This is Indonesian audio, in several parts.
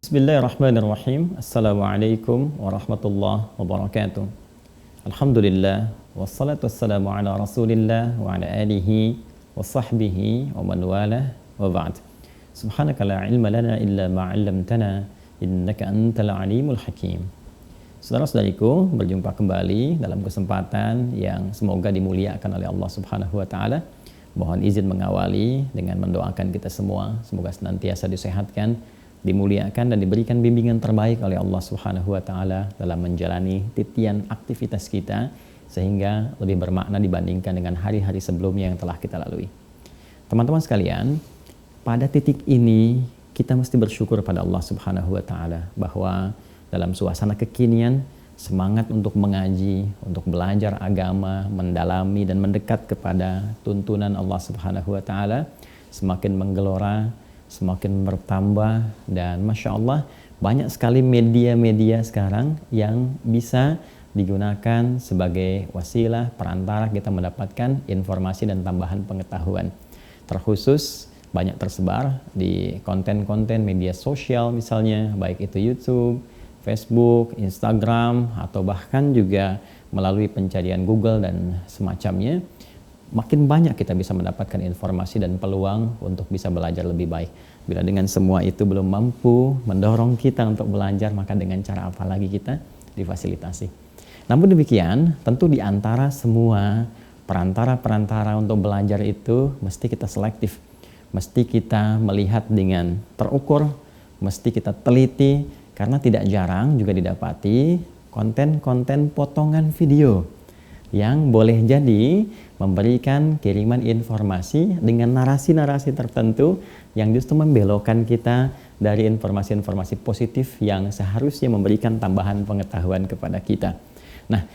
Bismillahirrahmanirrahim. Assalamualaikum warahmatullahi wabarakatuh. Alhamdulillah wassalatu wassalamu ala Rasulillah wa ala alihi wa sahbihi wa man walah wa ba'd. Subhanaka la ilma lana illa ma 'allamtana innaka antal alimul hakim. Saudara-saudariku, berjumpa kembali dalam kesempatan yang semoga dimuliakan oleh Allah Subhanahu wa taala. Mohon izin mengawali dengan mendoakan kita semua semoga senantiasa disehatkan, dimuliakan dan diberikan bimbingan terbaik oleh Allah Subhanahu wa taala dalam menjalani titian aktivitas kita sehingga lebih bermakna dibandingkan dengan hari-hari sebelumnya yang telah kita lalui. Teman-teman sekalian, pada titik ini kita mesti bersyukur pada Allah Subhanahu wa taala bahwa dalam suasana kekinian semangat untuk mengaji, untuk belajar agama, mendalami dan mendekat kepada tuntunan Allah Subhanahu wa taala semakin menggelora, semakin bertambah, dan Masya Allah banyak sekali media-media sekarang yang bisa digunakan sebagai wasilah perantara kita mendapatkan informasi dan tambahan pengetahuan. Terkhusus banyak tersebar di konten-konten media sosial misalnya, baik itu YouTube, Facebook, Instagram, atau bahkan juga melalui pencarian Google dan semacamnya. Makin banyak kita bisa mendapatkan informasi dan peluang untuk bisa belajar lebih baik. Bila dengan semua itu belum mampu mendorong kita untuk belajar, maka dengan cara apa lagi kita difasilitasi. Namun demikian, tentu di antara semua perantara-perantara untuk belajar itu mesti kita selektif. Mesti kita melihat dengan terukur, mesti kita teliti, karena tidak jarang juga didapati konten-konten potongan video yang boleh jadi memberikan kiriman informasi dengan narasi-narasi tertentu yang justru membelokkan kita dari informasi-informasi positif yang seharusnya memberikan tambahan pengetahuan kepada kita. Nah,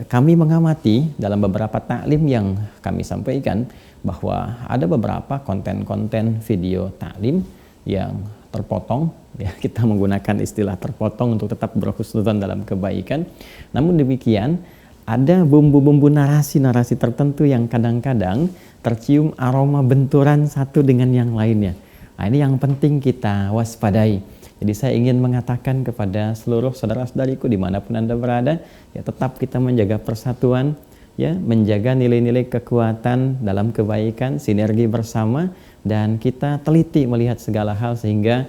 kami mengamati dalam beberapa taklim yang kami sampaikan bahwa ada beberapa konten-konten video taklim yang terpotong, ya, kita menggunakan istilah terpotong untuk tetap berhusnudzon dalam kebaikan. Namun demikian, ada bumbu-bumbu narasi-narasi tertentu yang kadang-kadang tercium aroma benturan satu dengan yang lainnya. Nah, ini yang penting kita waspadai. Jadi saya ingin mengatakan kepada seluruh saudara-saudariku dimanapun Anda berada, ya tetap kita menjaga persatuan, ya, menjaga nilai-nilai kekuatan dalam kebaikan, sinergi bersama, dan kita teliti melihat segala hal sehingga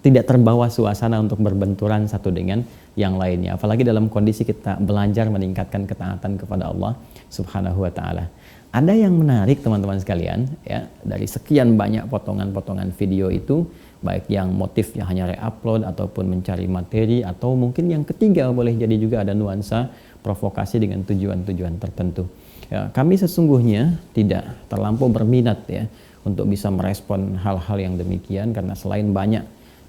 tidak terbawa suasana untuk berbenturan satu dengan yang lainnya. Apalagi dalam kondisi kita belajar meningkatkan ketaatan kepada Allah Subhanahu wa taala. Ada yang menarik teman-teman sekalian, ya, dari sekian banyak potongan-potongan video itu, baik yang motifnya hanya re-upload ataupun mencari materi, atau mungkin yang ketiga boleh jadi juga ada nuansa provokasi dengan tujuan-tujuan tertentu. Ya, kami sesungguhnya tidak terlampau berminat, ya, untuk bisa merespon hal-hal yang demikian, karena selain banyak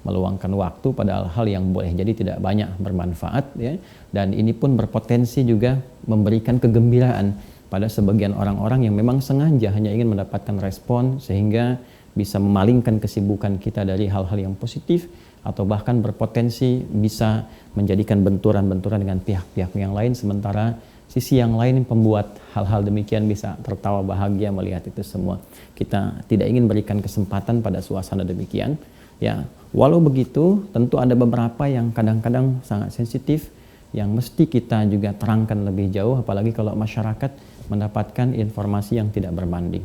meluangkan waktu pada hal yang boleh jadi tidak banyak bermanfaat, ya, dan ini pun berpotensi juga memberikan kegembiraan pada sebagian orang-orang yang memang sengaja hanya ingin mendapatkan respon sehingga bisa memalingkan kesibukan kita dari hal-hal yang positif, atau bahkan berpotensi bisa menjadikan benturan-benturan dengan pihak-pihak yang lain, sementara sisi yang lain pembuat hal-hal demikian bisa tertawa bahagia melihat itu semua. Kita tidak ingin berikan kesempatan pada suasana demikian, ya. Walau begitu, tentu ada beberapa yang kadang-kadang sangat sensitif yang mesti kita juga terangkan lebih jauh, apalagi kalau masyarakat mendapatkan informasi yang tidak berbanding.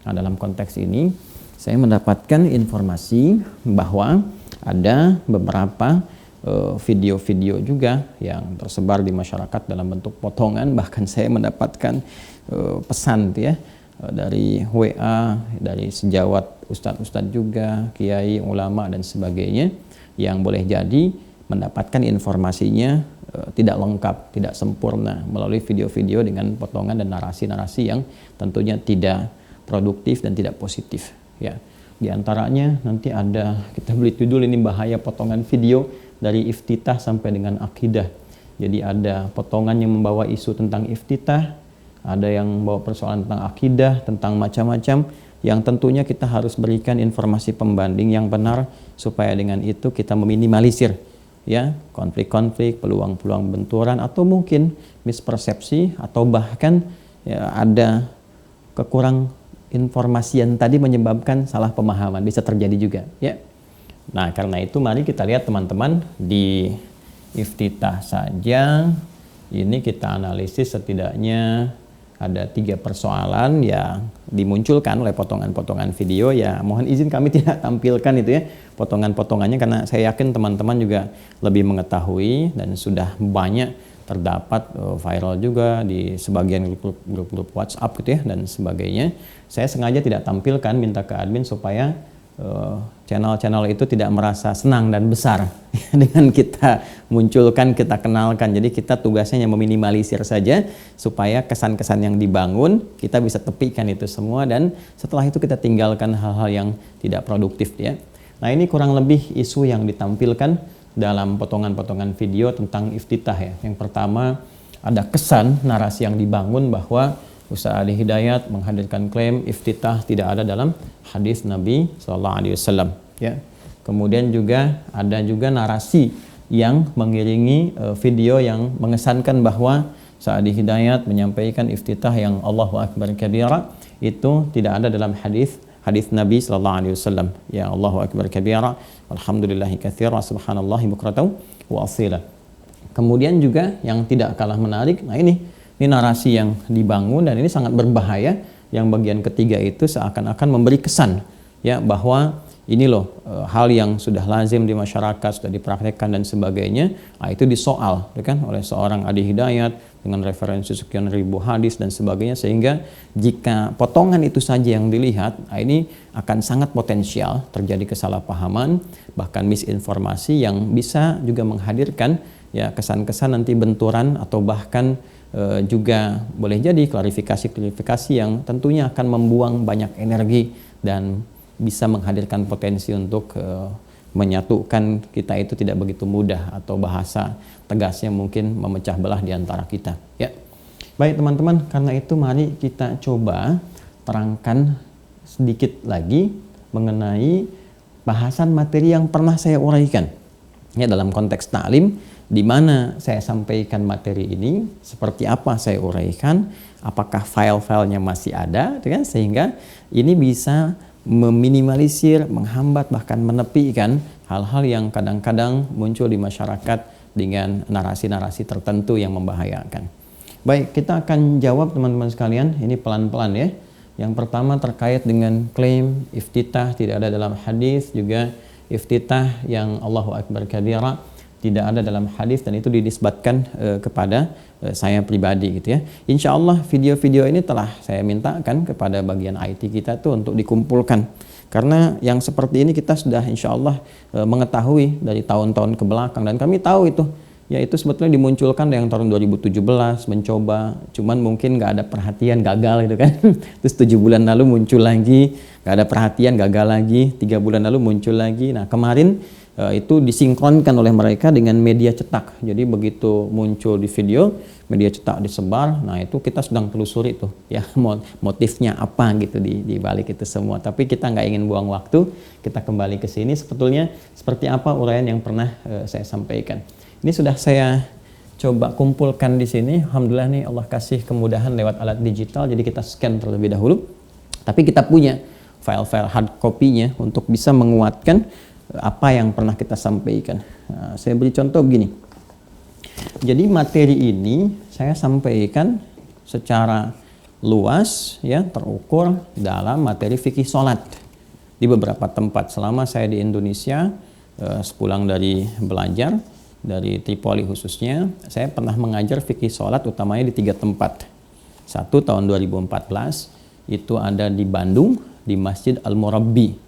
Nah, dalam konteks ini saya mendapatkan informasi bahwa ada beberapa video-video juga yang tersebar di masyarakat dalam bentuk potongan. Bahkan saya mendapatkan pesan, ya, dari WA, dari sejawat ustadz-ustadz juga, kiai, ulama dan sebagainya, yang boleh jadi mendapatkan informasinya tidak lengkap, tidak sempurna melalui video-video dengan potongan dan narasi-narasi yang tentunya tidak produktif dan tidak positif, ya. Di antaranya nanti ada, kita beri judul ini bahaya potongan video dari iftitah sampai dengan akidah. Jadi ada potongan yang membawa isu tentang iftitah, ada yang membawa persoalan tentang akidah, tentang macam-macam, yang tentunya kita harus berikan informasi pembanding yang benar supaya dengan itu kita meminimalisir, ya, konflik-konflik, peluang-peluang benturan, atau mungkin mispersepsi, atau bahkan, ya, ada kekurang informasi yang tadi menyebabkan salah pemahaman, bisa terjadi juga, ya. Nah, karena itu mari kita lihat teman-teman di iftitah saja. Ini kita analisis setidaknya ada 3 persoalan yang dimunculkan oleh potongan-potongan video. Ya, mohon izin kami tidak tampilkan itu ya potongan-potongannya karena saya yakin teman-teman juga lebih mengetahui dan sudah banyak terdapat viral juga di sebagian grup-grup WhatsApp gitu ya dan sebagainya. Saya sengaja tidak tampilkan, minta ke admin supaya channel-channel itu tidak merasa senang dan besar dengan kita munculkan, kita kenalkan. Jadi kita tugasnya hanya meminimalisir saja supaya kesan-kesan yang dibangun kita bisa tepikan itu semua dan setelah itu kita tinggalkan hal-hal yang tidak produktif ya. Nah, ini kurang lebih isu yang ditampilkan dalam potongan-potongan video tentang iftitah ya. Yang pertama, ada kesan narasi yang dibangun bahwa Ustaz Ali Hidayat menghadirkan klaim iftitah tidak ada dalam hadis Nabi SAW ya. Kemudian juga ada juga narasi yang mengiringi video yang mengesankan bahwa Ustaz Ali Hidayat menyampaikan iftitah yang Allahu Akbar kabira itu tidak ada dalam hadis Nabi SAW ya. Allahu Akbar kabira alhamdulillahi katsira subhanallahi bukratan wa asila. Kemudian juga yang tidak kalah menarik, nah ini narasi yang dibangun dan ini sangat berbahaya. Yang bagian ketiga itu seakan-akan memberi kesan ya bahwa ini loh hal yang sudah lazim di masyarakat, sudah dipraktekkan dan sebagainya. Nah, itu disoal ya kan oleh seorang Ali Hidayat dengan referensi sekian ribu hadis dan sebagainya, sehingga jika potongan itu saja yang dilihat, nah ini akan sangat potensial terjadi kesalahpahaman bahkan misinformasi yang bisa juga menghadirkan ya kesan-kesan nanti benturan atau bahkan juga boleh jadi klarifikasi yang tentunya akan membuang banyak energi dan bisa menghadirkan potensi untuk menyatukan kita itu tidak begitu mudah atau bahasa tegasnya mungkin memecah belah di antara kita ya. Baik teman-teman, karena itu mari kita coba terangkan sedikit lagi mengenai bahasan materi yang pernah saya uraikan ya dalam konteks ta'lim, di mana saya sampaikan materi ini, seperti apa saya uraikan, apakah file-filenya masih ada, kan? Sehingga ini bisa meminimalisir, menghambat, bahkan menepikan hal-hal yang kadang-kadang muncul di masyarakat dengan narasi-narasi tertentu yang membahayakan. Baik, kita akan jawab teman-teman sekalian, ini pelan-pelan ya. Yang pertama terkait dengan klaim iftitah tidak ada dalam hadis, juga iftitah yang Allahu Akbar kabira tidak ada dalam hadis dan itu dinisbatkan kepada saya pribadi gitu ya. Insya Allah video-video ini telah saya mintakan kepada bagian IT kita tuh untuk dikumpulkan, karena yang seperti ini kita sudah insya Allah mengetahui dari tahun-tahun ke belakang dan kami tahu itu ya itu sebetulnya dimunculkan yang tahun 2017 mencoba, cuman mungkin nggak ada perhatian, gagal gitu kan. Terus 7 bulan lalu muncul lagi, nggak ada perhatian, gagal lagi, 3 bulan lalu muncul lagi. Nah kemarin itu disinkronkan oleh mereka dengan media cetak. Jadi begitu muncul di video, media cetak disebar. Nah itu kita sedang telusuri tuh ya motifnya apa gitu di balik itu semua. Tapi kita nggak ingin buang waktu, kita kembali ke sini sebetulnya seperti apa uraian yang pernah saya sampaikan. Ini sudah saya coba kumpulkan di sini. Alhamdulillah nih Allah kasih kemudahan lewat alat digital. Jadi kita scan terlebih dahulu. Tapi kita punya file-file hard copy-nya untuk bisa menguatkan apa yang pernah kita sampaikan. Nah, saya beri contoh begini. Jadi materi ini saya sampaikan secara luas ya, terukur dalam materi fikih sholat di beberapa tempat selama saya di Indonesia. Sepulang dari belajar dari Tripoli khususnya, saya pernah mengajar fikih sholat utamanya di 3 tempat. Satu tahun 2014 itu ada di Bandung di Masjid Al-Murabbi.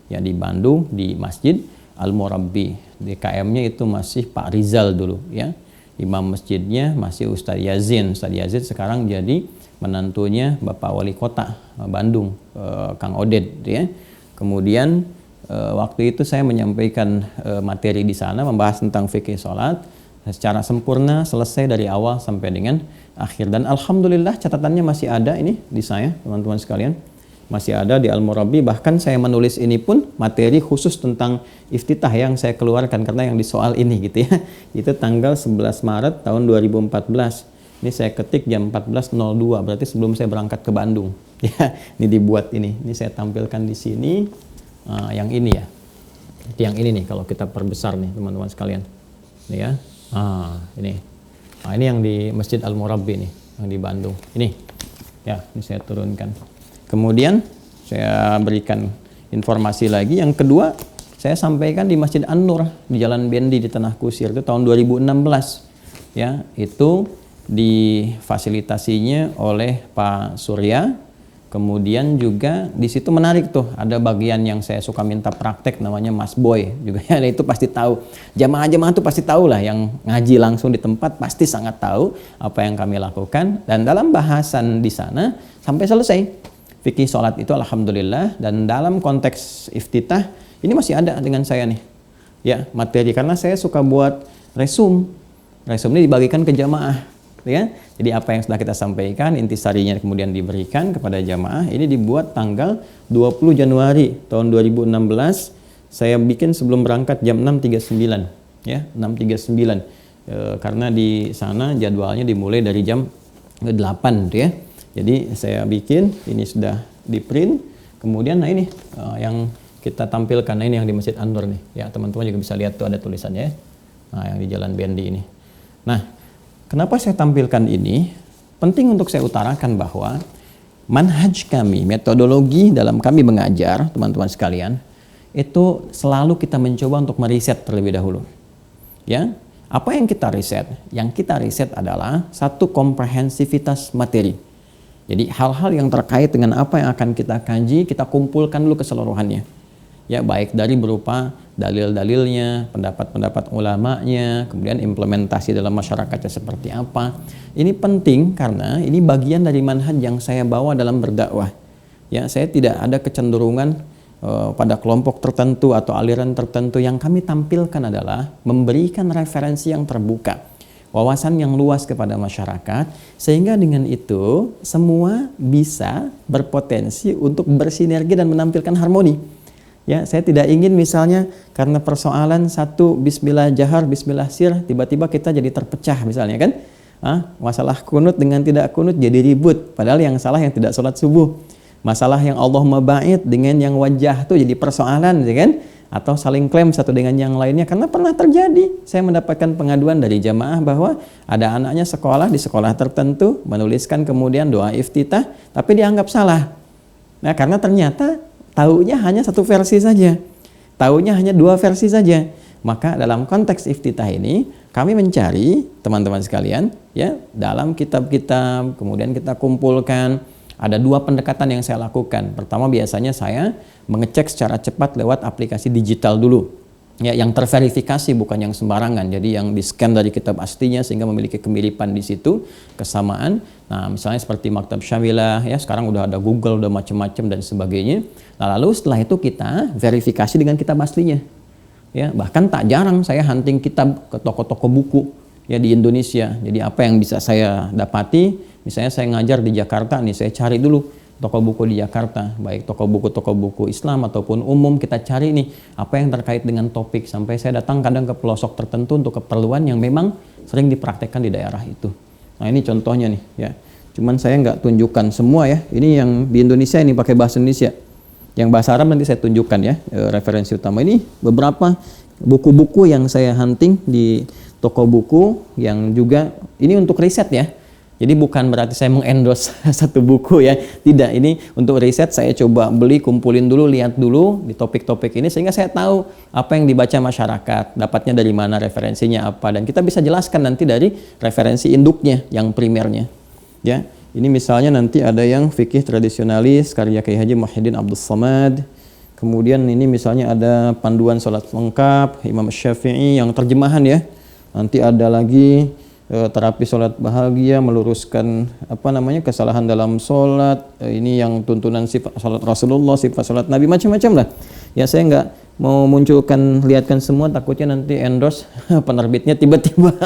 Ya di Bandung di Masjid Al-Murabbi. DKM-nya itu masih Pak Rizal dulu ya. Imam masjidnya masih Ustadz Yazin. Ustadz Yazin sekarang jadi menantunya Bapak Wali Kota Bandung, Kang Oded ya. Kemudian waktu itu saya menyampaikan materi di sana membahas tentang fikih sholat secara sempurna, selesai dari awal sampai dengan akhir. Dan alhamdulillah catatannya masih ada ini di saya teman-teman sekalian. Masih ada di Al-Murabbi, bahkan saya menulis ini pun materi khusus tentang iftitah yang saya keluarkan karena yang disoal ini gitu ya. Itu tanggal 11 Maret tahun 2014. Ini saya ketik jam 14.02, berarti sebelum saya berangkat ke Bandung. Ya, ini dibuat ini. Ini saya tampilkan di sini. Yang ini ya. Yang ini nih kalau kita perbesar nih teman-teman sekalian. Ini ya. Ini. Ini yang di Masjid Al-Murabbi nih, yang di Bandung. Ini. Ya, ini saya turunkan. Kemudian saya berikan informasi lagi. Yang kedua, saya sampaikan di Masjid An-Nur di Jalan Bendi di Tanah Kusir itu tahun 2016. Ya, itu difasilitasinya oleh Pak Surya. Kemudian juga di situ menarik tuh, ada bagian yang saya suka minta praktek namanya Mas Boy juga ya, itu pasti tahu. Jamaah-jamaah tuh pasti tahu lah, yang ngaji langsung di tempat pasti sangat tahu apa yang kami lakukan. Dan dalam bahasan di sana sampai selesai fikih sholat itu alhamdulillah. Dan dalam konteks iftitah ini masih ada dengan saya nih ya materi, karena saya suka buat resume ini dibagikan ke jamaah ya. Jadi apa yang sudah kita sampaikan intisarinya kemudian diberikan kepada jamaah. Ini dibuat tanggal 20 Januari tahun 2016. Saya bikin sebelum berangkat jam 6.39 ya, 6.39 karena di sana jadwalnya dimulai dari jam 8 gitu ya. Jadi saya bikin, ini sudah di print. Kemudian nah ini yang kita tampilkan, nah ini yang di Masjid An-Nur nih ya, teman-teman juga bisa lihat tuh ada tulisannya ya. Nah, yang di Jalan Bendi ini. Nah, kenapa saya tampilkan ini? Penting untuk saya utarakan bahwa manhaj kami, metodologi dalam kami mengajar, teman-teman sekalian, itu selalu kita mencoba untuk meriset terlebih dahulu. Ya, apa yang kita riset? Yang kita riset adalah satu, komprehensivitas materi. Jadi hal-hal yang terkait dengan apa yang akan kita kaji, kita kumpulkan dulu keseluruhannya. Ya, baik dari berupa dalil-dalilnya, pendapat-pendapat ulamanya, kemudian implementasi dalam masyarakatnya seperti apa. Ini penting karena ini bagian dari manhaj yang saya bawa dalam berdakwah. Ya, saya tidak ada kecenderungan pada kelompok tertentu atau aliran tertentu. Yang kami tampilkan adalah memberikan referensi yang terbuka, wawasan yang luas kepada masyarakat, sehingga dengan itu semua bisa berpotensi untuk bersinergi dan menampilkan harmoni. Ya, saya tidak ingin misalnya karena persoalan satu bismillah jahar, bismillah sir, tiba-tiba kita jadi terpecah misalnya kan. Masalah kunut dengan tidak kunut jadi ribut, padahal yang salah yang tidak sholat subuh. Masalah yang Allahumma ba'id dengan yang wajah tuh jadi persoalan, ya kan? Atau saling klaim satu dengan yang lainnya, karena pernah terjadi. Saya mendapatkan pengaduan dari jamaah bahwa ada anaknya sekolah di sekolah tertentu menuliskan kemudian doa iftitah tapi dianggap salah. Nah, karena ternyata taunya hanya satu versi saja, taunya hanya dua versi saja. Maka dalam konteks iftitah ini kami mencari teman-teman sekalian ya, dalam kitab-kitab, kemudian kita kumpulkan. Ada dua pendekatan yang saya lakukan. Pertama, biasanya saya mengecek secara cepat lewat aplikasi digital dulu ya, yang terverifikasi, bukan yang sembarangan. Jadi yang di-scan dari kitab aslinya sehingga memiliki kemiripan di situ, kesamaan. Nah, misalnya seperti Maktab Syamilah ya, sekarang udah ada Google, udah macam-macam dan sebagainya. Nah, lalu setelah itu kita verifikasi dengan kitab aslinya. Ya, bahkan tak jarang saya hunting kitab ke toko-toko buku ya di Indonesia. Jadi apa yang bisa saya dapati, misalnya saya ngajar di Jakarta nih, saya cari dulu toko buku di Jakarta, baik toko buku Islam ataupun umum, kita cari nih apa yang terkait dengan topik, sampai saya datang kadang ke pelosok tertentu untuk keperluan yang memang sering dipraktekkan di daerah itu. Nah, ini contohnya nih ya. Cuman saya nggak tunjukkan semua ya. Ini yang di Indonesia ini pakai bahasa Indonesia. Yang bahasa Arab nanti saya tunjukkan ya, referensi utama. Ini beberapa buku-buku yang saya hunting di toko buku yang juga ini untuk riset ya. Jadi bukan berarti saya mengendorse satu buku ya. Tidak, ini untuk riset saya coba beli, kumpulin dulu, lihat dulu di topik-topik ini sehingga saya tahu apa yang dibaca masyarakat, dapatnya dari mana, referensinya apa, dan kita bisa jelaskan nanti dari referensi induknya yang primernya. Ya, ini misalnya nanti ada yang fikih tradisionalis karya Kiai Haji Muhyiddin Abdul Samad. Kemudian ini misalnya ada panduan sholat lengkap Imam Syafi'i yang terjemahan ya. Nanti ada lagi terapi sholat bahagia, meluruskan kesalahan dalam sholat, ini yang tuntunan sifat sholat Rasulullah, sifat sholat Nabi, macam-macam lah ya. Saya nggak mau munculkan, lihatkan semua, takutnya nanti endorse penerbitnya tiba-tiba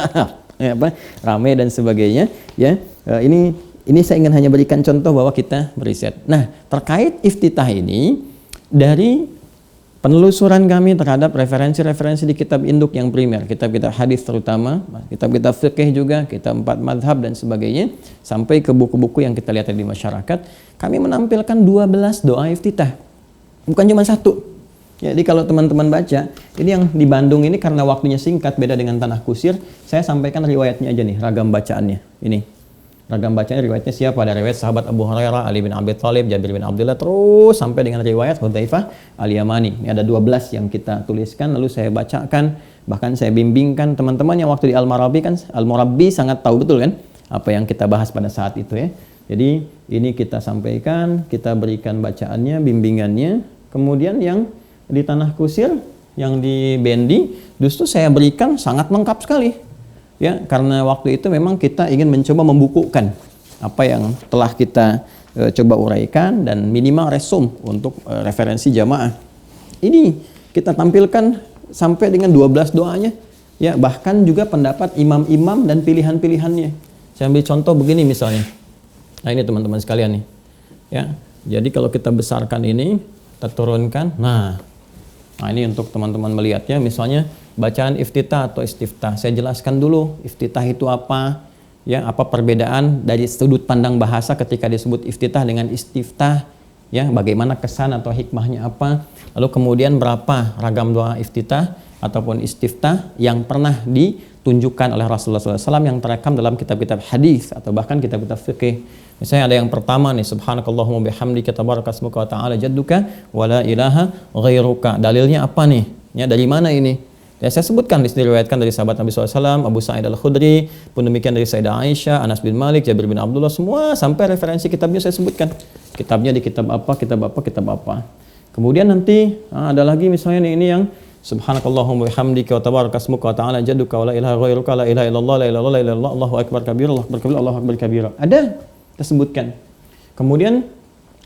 rame dan sebagainya ya. Ini saya ingin hanya berikan contoh bahwa kita beriset. Nah, terkait iftitah ini, dari penelusuran kami terhadap referensi-referensi di kitab induk yang primer, kitab-kitab hadis terutama, kitab-kitab fikih juga, kitab 4 madhab dan sebagainya, sampai ke buku-buku yang kita lihat di masyarakat, kami menampilkan 12 doa iftitah. Bukan cuma satu. Ya, jadi kalau teman-teman baca, ini yang di Bandung ini karena waktunya singkat, beda dengan Tanah Kusir, saya sampaikan riwayatnya aja nih, ragam bacaannya. Ini, ragam bacaannya riwayatnya siapa? Ada riwayat sahabat Abu Hurairah, Ali bin Abi Thalib, Jabir bin Abdullah, terus sampai dengan riwayat Hudzaifah Al-Yamani. Ini ada 12 yang kita tuliskan, lalu saya bacakan, bahkan saya bimbingkan teman-teman yang waktu di Al-Marabi kan, Al-Murabi sangat tahu betul kan, apa yang kita bahas pada saat itu ya. Jadi ini kita sampaikan, kita berikan bacaannya, bimbingannya, kemudian yang di Tanah Kusir, yang di Bendi, justru saya berikan sangat lengkap sekali. Ya, karena waktu itu memang kita ingin mencoba membukukan apa yang telah kita coba uraikan dan minimal resum untuk referensi jamaah. Ini kita tampilkan sampai dengan 12 doanya. Ya, bahkan juga pendapat imam-imam dan pilihan-pilihannya. Saya ambil contoh begini misalnya. Nah, ini teman-teman sekalian nih. Ya, jadi kalau kita besarkan ini, kita turunkan. Nah, ini untuk teman-teman melihatnya, misalnya bacaan iftitah atau istiftah. Saya jelaskan dulu iftitah itu apa, ya, apa perbedaan dari sudut pandang bahasa ketika disebut iftitah dengan istiftah, ya, bagaimana kesan atau hikmahnya apa. Lalu kemudian berapa ragam doa iftitah ataupun istiftah yang pernah ditunjukkan oleh Rasulullah SAW yang terekam dalam kitab-kitab hadis atau bahkan kitab-kitab fikih. Misalnya ada yang pertama nih, subhanakallahumma bihamdika tabarakasmuka wa ta'ala jadduka wa la ilaha ghairuka. Dalilnya apa nih? Ya, dari mana ini? Ya, saya sebutkan, diriwayatkan dari sahabat Nabi SAW, Abu Sa'id Al-Khudri, pun demikian dari Sayyidah Aisyah, Anas bin Malik, Jabir bin Abdullah, semua sampai referensi kitabnya saya sebutkan. Kitabnya di kitab apa, kitab apa, kitab apa. Kemudian nanti ada lagi misalnya nih, ini yang subhanakallahumma bihamdika wa tabarakasmuka wa ta'ala jadduka wa la ilaha ghairuka la ilaha illallah la ilaha illallah Allahu akbar kabira Allahu akbar kabira Allahu akbar kabira. Ada kita sebutkan. Kemudian,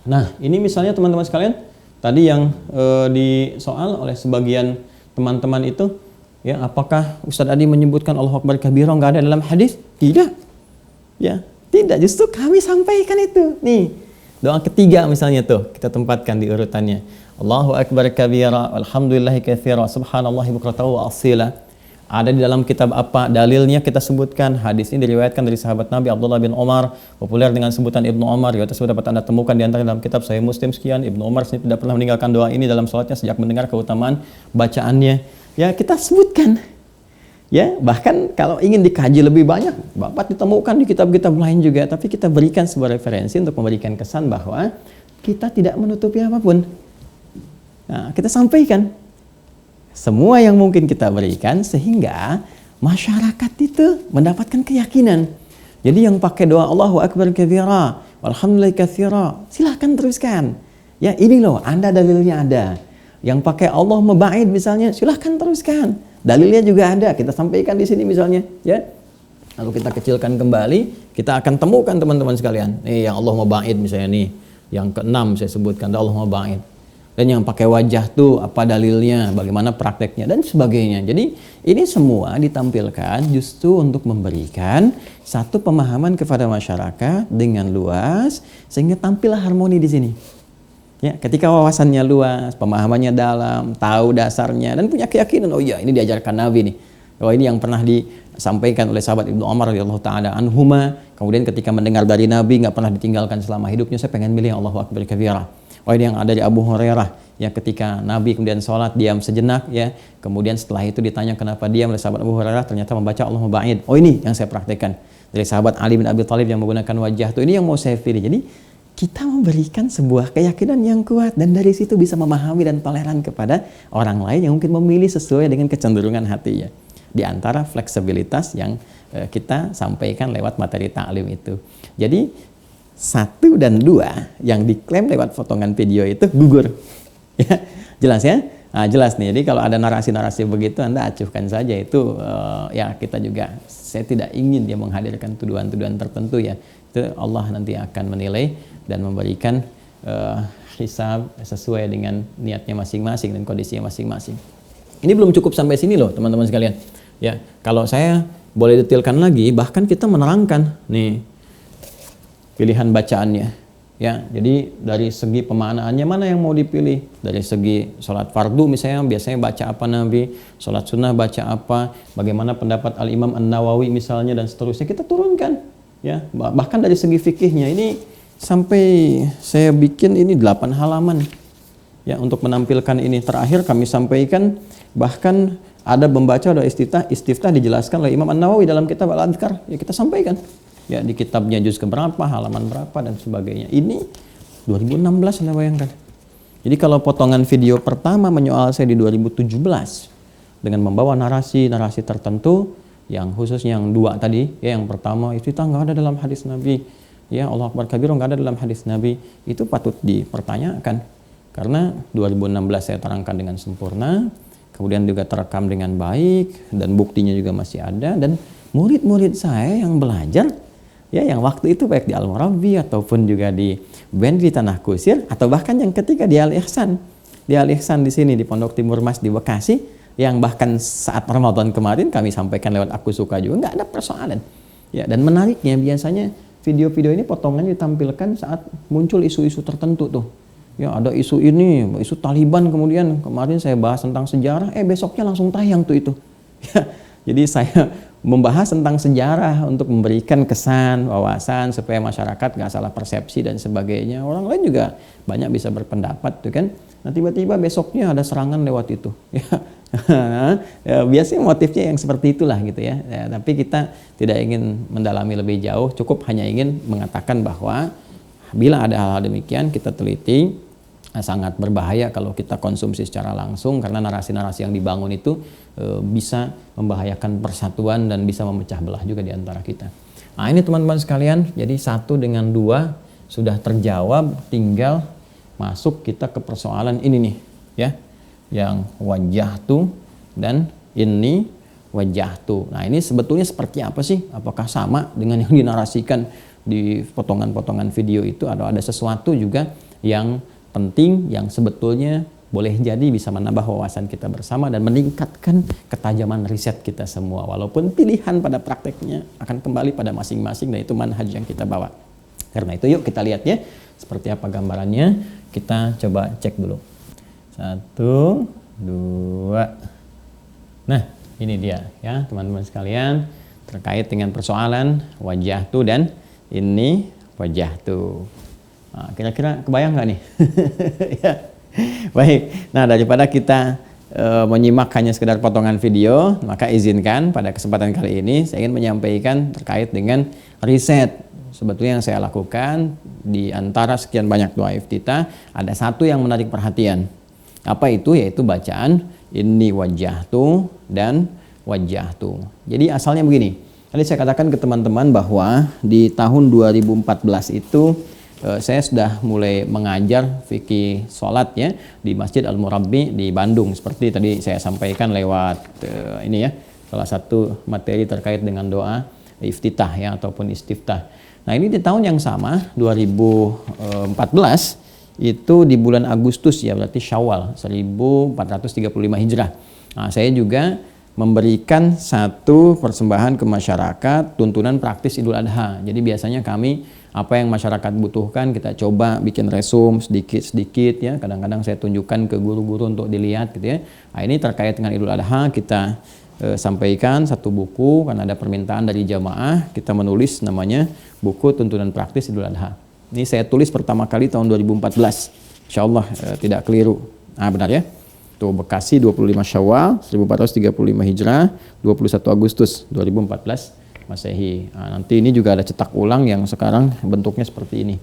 nah ini misalnya teman-teman sekalian, tadi yang disoal oleh sebagian teman-teman itu, ya, apakah Ustadz Adi menyebutkan Allahu Akbar kabira nggak ada dalam hadis? Tidak, ya, tidak. Justru kami sampaikan itu. Nih, doa ketiga misalnya tuh kita tempatkan di urutannya. Allahu Akbar kabira, alhamdulillahi katsira, subhanallahi bukratan wa asila. Ada di dalam kitab apa? Dalilnya kita sebutkan. Hadis ini diriwayatkan dari sahabat Nabi Abdullah bin Umar, populer dengan sebutan Ibnu Umar. Riwayat tersebut dapat Anda temukan di antara dalam kitab Sahih Muslim sekian. Ibnu Umar sendiri tidak pernah meninggalkan doa ini dalam salatnya sejak mendengar keutamaan bacaannya. Ya, kita sebutkan. Ya, bahkan kalau ingin dikaji lebih banyak, dapat ditemukan di kitab-kitab lain juga. Tapi kita berikan sebuah referensi untuk memberikan kesan bahwa kita tidak menutupi apapun. Nah, kita sampaikan semua yang mungkin kita berikan sehingga masyarakat itu mendapatkan keyakinan. Jadi yang pakai doa Allahu Akbar kabira, walhamdulillahi katsira, silahkan teruskan. Ya, ini loh, Anda dalilnya ada. Yang pakai Allah maba'id misalnya, silahkan teruskan. Dalilnya juga ada, kita sampaikan di sini misalnya, ya. Lalu kita kecilkan kembali, kita akan temukan teman-teman sekalian. Nih yang Allah maba'id misalnya nih, yang keenam saya sebutkan Allah maba'id. Dan yang pakai wajah tuh apa dalilnya, bagaimana prakteknya dan sebagainya. Jadi ini semua ditampilkan justru untuk memberikan satu pemahaman kepada masyarakat dengan luas sehingga tampillah harmoni di sini. Ya, ketika wawasannya luas, pemahamannya dalam, tahu dasarnya dan punya keyakinan, oh iya ini diajarkan Nabi nih. Oh ini yang pernah disampaikan oleh sahabat Ibnu Umar radhiyallahu taala anhuma. Kemudian ketika mendengar dari Nabi nggak pernah ditinggalkan selama hidupnya, saya pengen milih Allahu Akbar kabira. Oh ini yang ada di Abu Hurairah, ya, ketika Nabi kemudian sholat diam sejenak, ya, kemudian setelah itu ditanya kenapa diam oleh sahabat Abu Hurairah, ternyata membaca Allahumma ba'id. Oh ini yang saya praktekkan dari sahabat Ali bin Abi Thalib yang menggunakan wajah tuh, ini yang mau saya pilih. Jadi kita memberikan sebuah keyakinan yang kuat dan dari situ bisa memahami dan toleran kepada orang lain yang mungkin memilih sesuai dengan kecenderungan hatinya. Di antara fleksibilitas yang kita sampaikan lewat materi ta'lim itu. Jadi 1 dan 2 yang diklaim lewat potongan video itu gugur. Ya, jelas ya? Nah, jelas nih. Jadi kalau ada narasi-narasi begitu Anda acuhkan saja itu, ya kita juga, saya tidak ingin dia menghadirkan tuduhan-tuduhan tertentu, ya. Itu Allah nanti akan menilai dan memberikan hisab sesuai dengan niatnya masing-masing dan kondisinya masing-masing. Ini belum cukup sampai sini loh teman-teman sekalian. Ya, kalau saya boleh detailkan lagi, bahkan kita menerangkan nih pilihan bacaannya, ya. Jadi dari segi pemaknaannya mana yang mau dipilih? Dari segi sholat fardu misalnya biasanya baca apa Nabi, sholat sunnah baca apa, bagaimana pendapat Al-Imam An-Nawawi misalnya dan seterusnya kita turunkan, ya. Bahkan dari segi fikihnya ini sampai saya bikin ini 8 halaman, Ya, untuk menampilkan ini terakhir kami sampaikan, bahkan ada membaca doa istiftah dijelaskan oleh Imam An-Nawawi dalam kitab Al-Adhkar. Ya, kita sampaikan. Ya, di kitabnya juz keberapa, halaman berapa dan sebagainya. Ini 2016 Anda bayangkan. Jadi kalau potongan video pertama menyoal saya di 2017 dengan membawa narasi-narasi tertentu yang khususnya yang dua tadi, ya, yang pertama iftitah nggak ada dalam hadis Nabi, ya, Allah Akbar kabir nggak ada dalam hadis Nabi, itu patut dipertanyakan karena 2016 saya terangkan dengan sempurna, kemudian juga terekam dengan baik dan buktinya juga masih ada, dan murid-murid saya yang belajar, ya, yang waktu itu baik di Al-Murabbi ataupun juga di BEN di Tanah Kusir atau bahkan yang ketiga di Al-Ihsan di sini di Pondok Timur Mas di Bekasi, yang bahkan saat Ramadan kemarin kami sampaikan lewat Aku Suka juga nggak ada persoalan. Ya, dan menariknya biasanya video-video ini potongannya ditampilkan saat muncul isu-isu tertentu tuh. Ya, ada isu ini, isu Taliban, kemudian kemarin saya bahas tentang sejarah, besoknya langsung tayang tuh itu. Ya, jadi saya membahas tentang sejarah untuk memberikan kesan, wawasan supaya masyarakat nggak salah persepsi dan sebagainya. Orang lain juga banyak bisa berpendapat tuh kan. Nah, tiba-tiba besoknya ada serangan lewat itu. Ya, biasanya motifnya yang seperti itulah gitu ya. Ya, tapi kita tidak ingin mendalami lebih jauh, cukup hanya ingin mengatakan bahwa bila ada hal-hal demikian kita teliti, sangat berbahaya kalau kita konsumsi secara langsung karena narasi-narasi yang dibangun itu bisa membahayakan persatuan dan bisa memecah belah juga di antara kita. Nah, ini teman-teman sekalian, jadi 1 dengan 2 sudah terjawab, tinggal masuk kita ke persoalan ini nih ya, yang wajjahtu dan ini wajjahtu. Nah, ini sebetulnya seperti apa sih? Apakah sama dengan yang dinarasikan di potongan-potongan video itu, atau ada sesuatu juga yang penting yang sebetulnya boleh jadi bisa menambah wawasan kita bersama dan meningkatkan ketajaman riset kita semua, walaupun pilihan pada prakteknya akan kembali pada masing-masing dan itu manhaj yang kita bawa. Karena itu yuk kita lihat ya seperti apa gambarannya. Kita coba cek dulu. 1, 2. Nah, ini dia ya teman-teman sekalian terkait dengan persoalan wajjahtu dan ini wajjahtu. Nah, kira-kira kebayang nggak nih? Ya. Baik, nah daripada kita menyimak hanya sekedar potongan video, maka izinkan pada kesempatan kali ini saya ingin menyampaikan terkait dengan riset. Sebetulnya yang saya lakukan di antara sekian banyak doa iftitah, ada satu yang menarik perhatian. Apa itu? Yaitu bacaan ini wajjahtu dan wajjahtu. Jadi asalnya begini, tadi saya katakan ke teman-teman bahwa di tahun 2014 itu saya sudah mulai mengajar fikih sholat ya di Masjid Al-Murabbi di Bandung, seperti tadi saya sampaikan lewat ini ya, salah satu materi terkait dengan doa iftitah ya ataupun istiftah. Nah, ini di tahun yang sama 2014 itu di bulan Agustus ya, berarti Syawal 1435 Hijrah. Nah, saya juga memberikan satu persembahan ke masyarakat tuntunan praktis Idul Adha. Jadi biasanya kami apa yang masyarakat butuhkan kita coba bikin resum sedikit-sedikit ya. Kadang-kadang saya tunjukkan ke guru-guru untuk dilihat gitu ya. Nah, ini terkait dengan Idul Adha kita sampaikan satu buku karena ada permintaan dari jamaah, kita menulis namanya buku tuntunan praktis Idul Adha. Ini saya tulis pertama kali tahun 2014. Insyaallah tidak keliru. Nah, benar ya. Tuh Bekasi 25 Syawal 1435 Hijrah, 21 Agustus 2014 Masehi. Nah, nanti ini juga ada cetak ulang yang sekarang bentuknya seperti ini.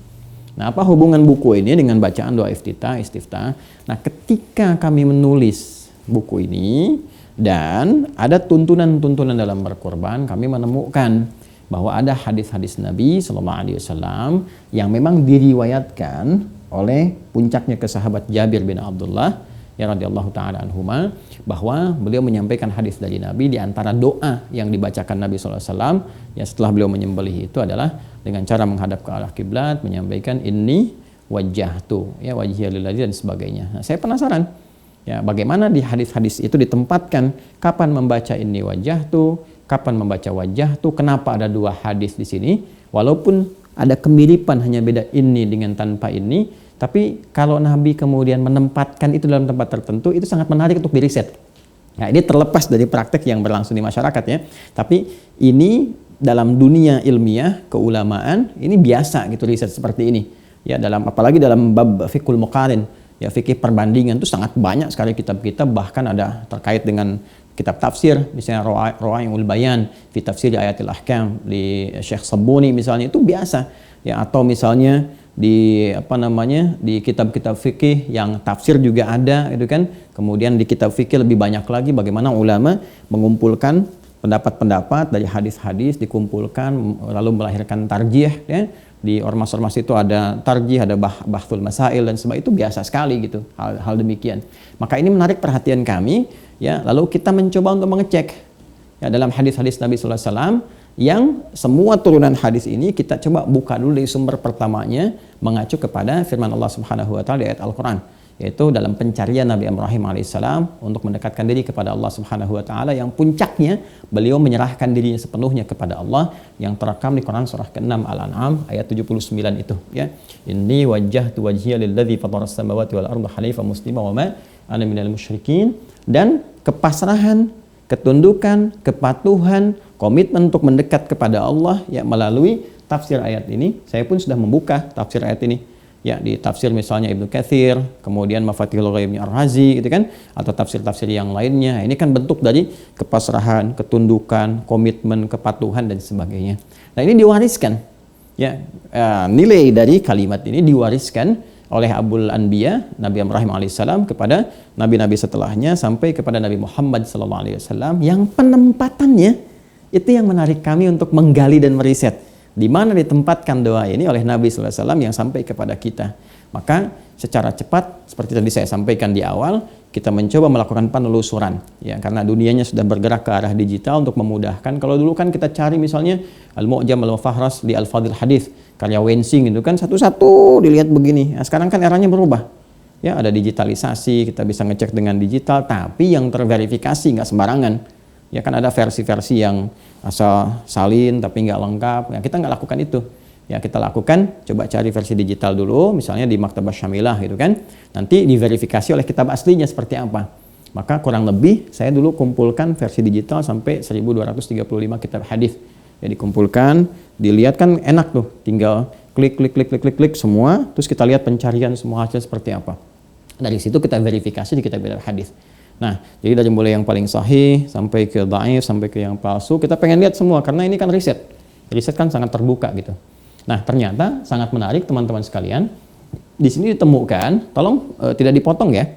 Nah, apa hubungan buku ini dengan bacaan doa iftitah, istiftah? Nah, ketika kami menulis buku ini dan ada tuntunan-tuntunan dalam berkorban, kami menemukan bahwa ada hadis-hadis Nabi SAW yang memang diriwayatkan oleh puncaknya ke sahabat Jabir bin Abdullah ya radhiyallahu taala anhuma, bahwa beliau menyampaikan hadis dari Nabi di antara doa yang dibacakan Nabi SAW ya setelah beliau menyembelih itu adalah dengan cara menghadap ke arah kiblat, menyampaikan inni wajjahtu ya wajhiya lillazi dan sebagainya. Nah, saya penasaran ya bagaimana di hadis-hadis itu ditempatkan kapan membaca inni wajjahtu, kapan membaca wajjahtu, kenapa ada dua hadis di sini walaupun ada kemiripan hanya beda ini dengan tanpa ini. Tapi kalau Nabi kemudian menempatkan itu dalam tempat tertentu, itu sangat menarik untuk diriset. Nah, ini terlepas dari praktek yang berlangsung di masyarakat ya. Tapi ini dalam dunia ilmiah, keulamaan, ini biasa gitu riset seperti ini. Ya, apalagi dalam bab fiqhul muqarin. Ya, fikih perbandingan itu sangat banyak sekali kitab-kitab, bahkan ada terkait dengan kitab tafsir, misalnya Rawa'iul Bayan fi Tafsir Ayatil Ahkam di Syekh Sabuni misalnya, itu biasa. Ya, atau misalnya di di kitab-kitab fikih yang tafsir juga ada gitu kan. Kemudian di kitab fikih lebih banyak lagi bagaimana ulama mengumpulkan pendapat-pendapat dari hadis-hadis, dikumpulkan lalu melahirkan tarjih ya. Di ormas-ormas itu ada tarjih, ada bahthul masail dan sebagainya, itu biasa sekali gitu hal demikian. Maka ini menarik perhatian kami ya, lalu kita mencoba untuk mengecek ya dalam hadis-hadis Nabi sallallahu alaihi wasallam yang semua turunan hadis ini kita coba buka dulu dari sumber pertamanya, mengacu kepada firman Allah Subhanahu wa taala di ayat Al-Qur'an, yaitu dalam pencarian Nabi Ibrahim alaihissalam untuk mendekatkan diri kepada Allah Subhanahu wa taala, yang puncaknya beliau menyerahkan dirinya sepenuhnya kepada Allah, yang terekam di Quran surah ke-6 Al-An'am ayat 79 itu ya. Inni wajjahtu wajhiya lilladzi fataras samawati wal arda hanifan muslima wa ma ana minal musyrikin. Dan kepasrahan, ketundukan, kepatuhan, komitmen untuk mendekat kepada Allah ya melalui tafsir ayat ini. Saya pun sudah membuka tafsir ayat ini ya, di tafsir misalnya Ibnu Katsir, kemudian Mafatihul Ghaibnya Ar-Razi gitu kan, atau tafsir-tafsir yang lainnya. Ini kan bentuk dari kepasrahan, ketundukan, komitmen, kepatuhan dan sebagainya. Nah, ini diwariskan ya, nilai dari kalimat ini diwariskan oleh Abul Anbiya Nabi Ibrahim alaihissalam kepada nabi-nabi setelahnya sampai kepada Nabi Muhammad sallallahu alaihi wasallam, yang penempatannya itu yang menarik kami untuk menggali dan meriset di mana ditempatkan doa ini oleh Nabi sallallahu alaihi wasallam yang sampai kepada kita. Maka secara cepat seperti tadi saya sampaikan di awal, kita mencoba melakukan penelusuran ya, karena dunianya sudah bergerak ke arah digital untuk memudahkan. Kalau dulu kan kita cari misalnya Al-Mu'jam Al-Mufahras li Al-Fadil Hadits karya Wensing itu kan satu-satu dilihat begini. Nah, sekarang kan eranya berubah. Ya, ada digitalisasi, kita bisa ngecek dengan digital, tapi yang terverifikasi nggak sembarangan. Ya kan ada versi-versi yang asal salin tapi nggak lengkap. Ya, kita nggak lakukan itu. Ya, kita lakukan coba cari versi digital dulu, misalnya di Maktabah Syamilah gitu kan. Nanti diverifikasi oleh kitab aslinya seperti apa. Maka kurang lebih saya dulu kumpulkan versi digital sampai 1235 kitab hadis. Ya, dikumpulkan, dilihat kan enak tuh, tinggal klik semua, terus kita lihat pencarian semua hasil seperti apa. Dari situ kita verifikasi di kitab hadis. Nah, jadi dari mulai yang paling sahih sampai ke dhaif sampai ke yang palsu, kita pengen lihat semua karena ini kan riset. Riset kan sangat terbuka gitu. Nah, ternyata sangat menarik teman-teman sekalian. Di sini ditemukan, tolong tidak dipotong ya,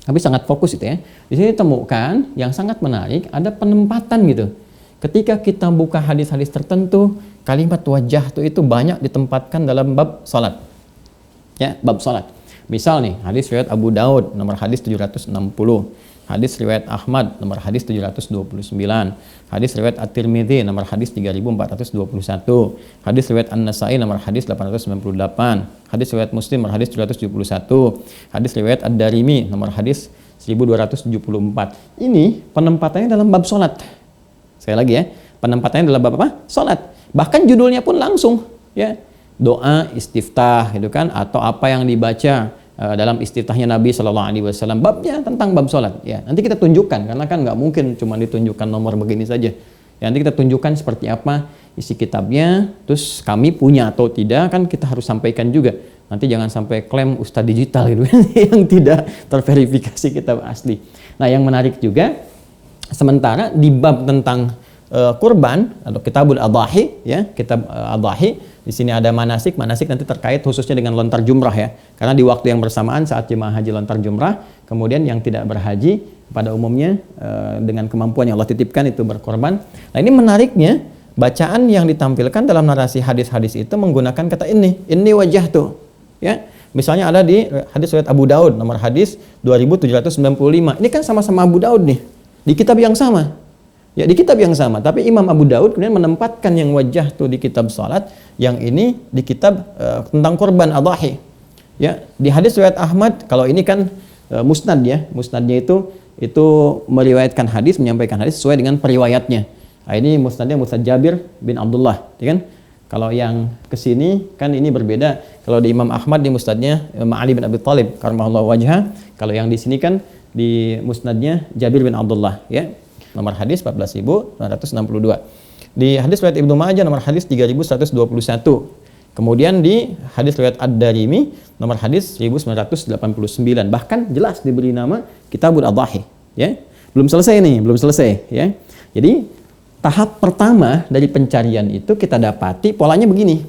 tapi sangat fokus itu ya. Di sini ditemukan yang sangat menarik, ada penempatan gitu. Ketika kita buka hadis-hadis tertentu, kalimat wajah itu banyak ditempatkan dalam bab salat. Ya, bab salat. Misal nih, hadis riwayat Abu Daud nomor hadis 760. Hadis riwayat Ahmad nomor hadis 729, hadis riwayat At-Tirmidzi nomor hadis 3421, hadis riwayat An-Nasa'i nomor hadis 898, hadis riwayat Muslim nomor hadis 771, hadis riwayat Ad-Darimi nomor hadis 1274. Ini penempatannya dalam bab salat. Sekali lagi ya, penempatannya dalam bab apa? Salat. Bahkan judulnya pun langsung ya, doa istiftah gitu kan, atau apa yang dibaca dalam istiftahnya Nabi Shallallahu Alaihi Wasallam, babnya tentang bab sholat. Ya, nanti kita tunjukkan karena kan nggak mungkin cuma ditunjukkan nomor begini saja. Ya, nanti kita tunjukkan seperti apa isi kitabnya, terus kami punya atau tidak kan kita harus sampaikan juga. Nanti jangan sampai klaim Ustadz digital gitu yang tidak terverifikasi kitab asli. Nah, yang menarik juga, sementara di bab tentang kurban atau kitabul adhahi ya, kitab adhahi, di sini ada manasik nanti terkait khususnya dengan lontar jumrah ya. Karena di waktu yang bersamaan saat jemaah haji lontar jumrah, kemudian yang tidak berhaji pada umumnya dengan kemampuan yang Allah titipkan itu berkorban. Nah, ini menariknya bacaan yang ditampilkan dalam narasi hadis-hadis itu menggunakan kata ini wajah tuh ya. Misalnya ada di hadis riwayat Abu Daud nomor hadis 2795. Ini kan sama-sama Abu Daud nih, di kitab yang sama. Ya, di kitab yang sama, tapi Imam Abu Daud kemudian menempatkan yang wajah tuh di kitab salat, yang ini di kitab tentang korban adhahi. Ya, di hadis riwayat Ahmad, kalau ini kan musnad ya, musnadnya itu meriwayatkan hadis, menyampaikan hadis sesuai dengan periwayatnya. Nah, ini musnadnya musnad Jabir bin Abdullah, ya kan? Kalau yang kesini kan ini berbeda. Kalau di Imam Ahmad di musnadnya Imam Ali bin Abi Thalib karramallahu wajhah. Kalau yang di sini kan di musnadnya Jabir bin Abdullah, ya. Nomor hadis 14.962. Di hadis riwayat Ibnu Majah nomor hadis 3121. Kemudian di hadis riwayat Ad-Darimi nomor hadis 1989, bahkan jelas diberi nama Kitabul Adhahi, ya. Belum selesai nih, belum selesai, ya. Jadi tahap pertama dari pencarian itu kita dapati polanya begini.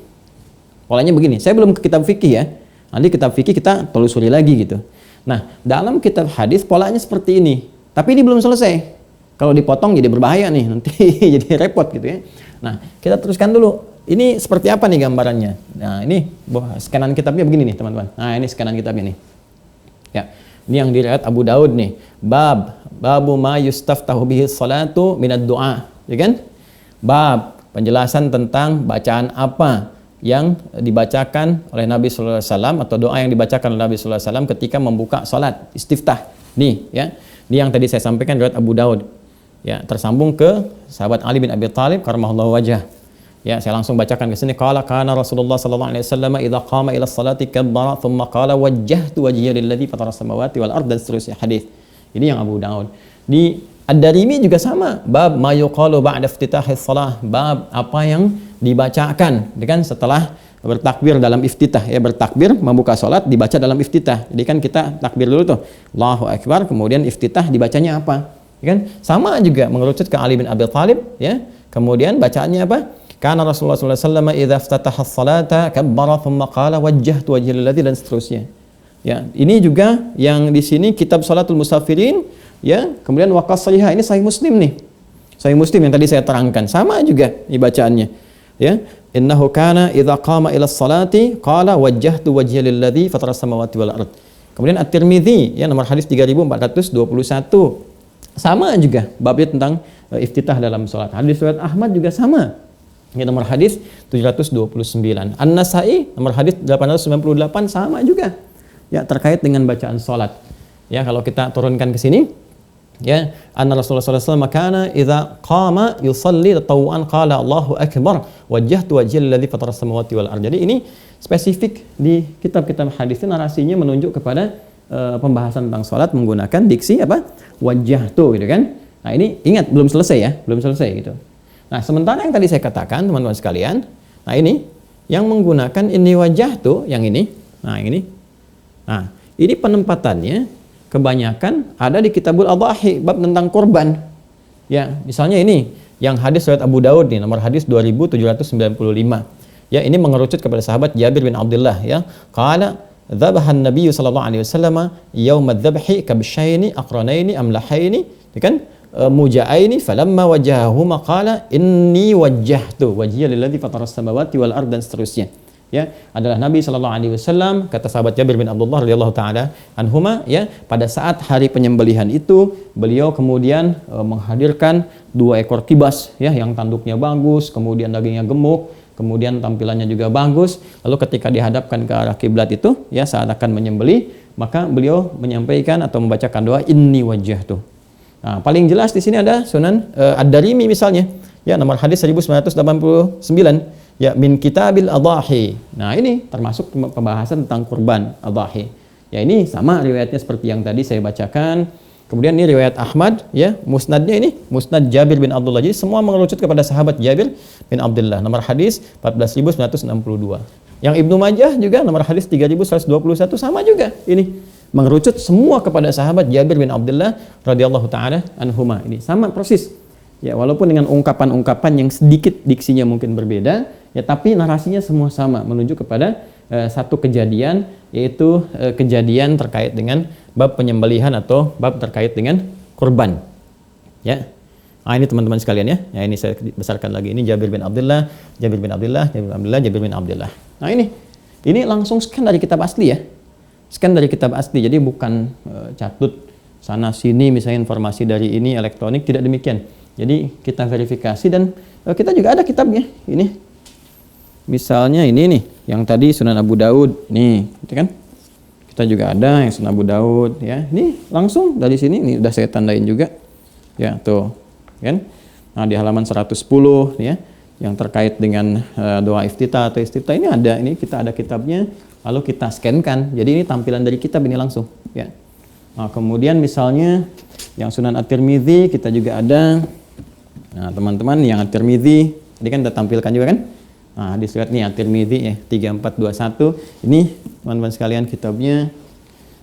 Polanya begini. Saya belum ke kitab fikih ya. Nanti kitab fikih kita telusuri lagi gitu. Nah, dalam kitab hadis polanya seperti ini. Tapi ini belum selesai. Kalau dipotong jadi berbahaya nih, nanti jadi repot gitu ya. Nah, kita teruskan dulu. Ini seperti apa nih gambarannya? Nah, ini skanan kitabnya begini nih, teman-teman. Nah, ini skanan kitabnya nih. Ya. Ini yang diriwayat Abu Daud nih. Babu ma yustaftahu bihi salatu minad du'a. Ya kan? Bab penjelasan tentang bacaan apa yang dibacakan oleh Nabi sallallahu alaihi wasallam atau doa yang dibacakan oleh Nabi sallallahu alaihi wasallam ketika membuka salat, istiftah. Nih, ya. Ini yang tadi saya sampaikan riwayat Abu Daud. Ya, tersambung ke sahabat Ali bin Abi Thalib karramallahu wajhah. Ya, saya langsung bacakan ke sini. Qala kana Rasulullah sallallahu alaihi wasallam idza qama ila salati kabbara thumma qala wajjahtu wajhiya lilladzi fatara samawati wal ardh, dan seterusnya hadis. Ini yang Abu Daud. Di Ad-Darimi juga sama. Bab ma yuqalu ba'da iftitahis shalah. Bab apa yang dibacakan dengan setelah bertakbir dalam iftitah, ya, bertakbir membuka salat dibaca dalam iftitah. Jadi kan kita takbir dulu tuh. Allahu akbar, kemudian iftitah dibacanya apa? Ya kan? Sama juga mengerucut ke Ali bin Abi Thalib, ya. Kemudian bacaannya apa? Karena Rasulullah sallallahu alaihi wasallam idza iftataha as-salata kabbara thumma qala wajjahtu wajhiya lilladzi, dan seterusnya. Ya, ini juga yang di sini kitab Salatul Musafirin, ya. Kemudian waqas sahihah, ini Sahih Muslim nih. Sahih Muslim yang tadi saya terangkan, sama juga bacaannya. Ya, innahu kana idza qama ila as-salati qala wajjahtu wajhiya lilladzi fatara samawati wal ardh. Kemudian At-Tirmidzi, ya, nomor hadis 3421. Sama juga babnya tentang iftitah dalam salat. Hadis riwayat Ahmad juga sama. Ya, nomor hadis 729. An-Nasa'i nomor hadis 898 sama juga. Ya, terkait dengan bacaan salat. Ya, kalau kita turunkan ke sini, ya, anna Rasulullah sallallahu alaihi wasallam kana idza qama yusalli tatawwan qala Allahu akbar wajjahtu wajhiya lilladzi fatara samawati wal ardh. Jadi ini spesifik di kitab-kitab hadis, narasinya menunjuk kepada pembahasan tentang salat menggunakan diksi apa? Wajjahtu, gitu kan. Nah, ini ingat belum selesai ya, belum selesai gitu. Nah, sementara yang tadi saya katakan teman-teman sekalian, nah ini yang menggunakan ini wajjahtu, yang ini. Nah, ini. Nah, ini penempatannya kebanyakan ada di Kitabul Adhahi, bab tentang kurban. Ya, misalnya ini yang hadis riwayat Abu Daud nih, nomor hadis 2795. Ya, ini mengerucut kepada sahabat Jabir bin Abdullah, ya. Qala dzabahan Nabi sallallahu alaihi wasallam yaum adzabhi kabshaini aqranaini amlahaini, ya kan? Muja'aini falamma wajahahuma qala inni wajjahtu wajhiya lilladzi fatara samawati wal ardh, dan seterusnya. Ya, adalah Nabi sallallahu alaihi wasallam, kata sahabat Jabir bin Abdullah radhiyallahu taala anhuma, ya, pada saat hari penyembelihan itu beliau kemudian menghadirkan 2 ekor kibas, ya, yang tanduknya bagus, kemudian dagingnya gemuk, kemudian tampilannya juga bagus. Lalu ketika dihadapkan ke arah kiblat itu, ya, saat akan menyembelih, maka beliau menyampaikan atau membacakan doa inni wajjahtu. Nah, paling jelas di sini ada Sunan Ad-Darimi misalnya, ya, nomor hadis 1989, ya, min kitabil adhahi. Nah, ini termasuk pembahasan tentang kurban adhahi. Ya, ini sama riwayatnya seperti yang tadi saya bacakan. Kemudian ini riwayat Ahmad, ya, musnadnya ini musnad Jabir bin Abdullah. Jadi semua mengerucut kepada sahabat Jabir bin Abdullah. Nomor hadis 14962. Yang Ibnu Majah juga nomor hadis 3121 sama juga. Ini mengerucut semua kepada sahabat Jabir bin Abdullah radhiyallahu taala anhuma. Ini sama persis. Ya, walaupun dengan ungkapan-ungkapan yang sedikit diksinya mungkin berbeda, ya, tapi narasinya semua sama, menunjuk kepada satu kejadian, yaitu kejadian terkait dengan bab penyembelihan atau bab terkait dengan kurban. Ya. Nah, ini teman-teman sekalian, ya. Ya, ini saya besarkan lagi. Ini Jabir bin Abdullah, Jabir bin Abdullah, Jabir bin Abdullah, Jabir bin Abdullah. Nah, ini langsung scan dari kitab asli, ya. Scan dari kitab asli. Jadi bukan catut sana sini misalnya informasi dari ini elektronik, tidak demikian. Jadi kita verifikasi dan kita juga ada kitabnya. Ini misalnya ini nih, yang tadi Sunan Abu Daud nih, gitu kan? Kita juga ada yang Sunan Abu Daud, ya. Ini langsung dari sini, ini udah saya tandain juga. Ya, tuh, kan? Nah, di halaman 110, ya, yang terkait dengan doa iftitah atau istiftah ini ada. Ini kita ada kitabnya, lalu kita scankan. Jadi ini tampilan dari kitab ini langsung, ya. Nah, kemudian misalnya yang Sunan At-Tirmidzi kita juga ada. Nah, teman-teman yang At-Tirmidzi, ini kan kita tampilkan juga kan? Nah, hadis riwayat nih At-Tirmidzi ya 3421. Ini teman-teman sekalian kitabnya.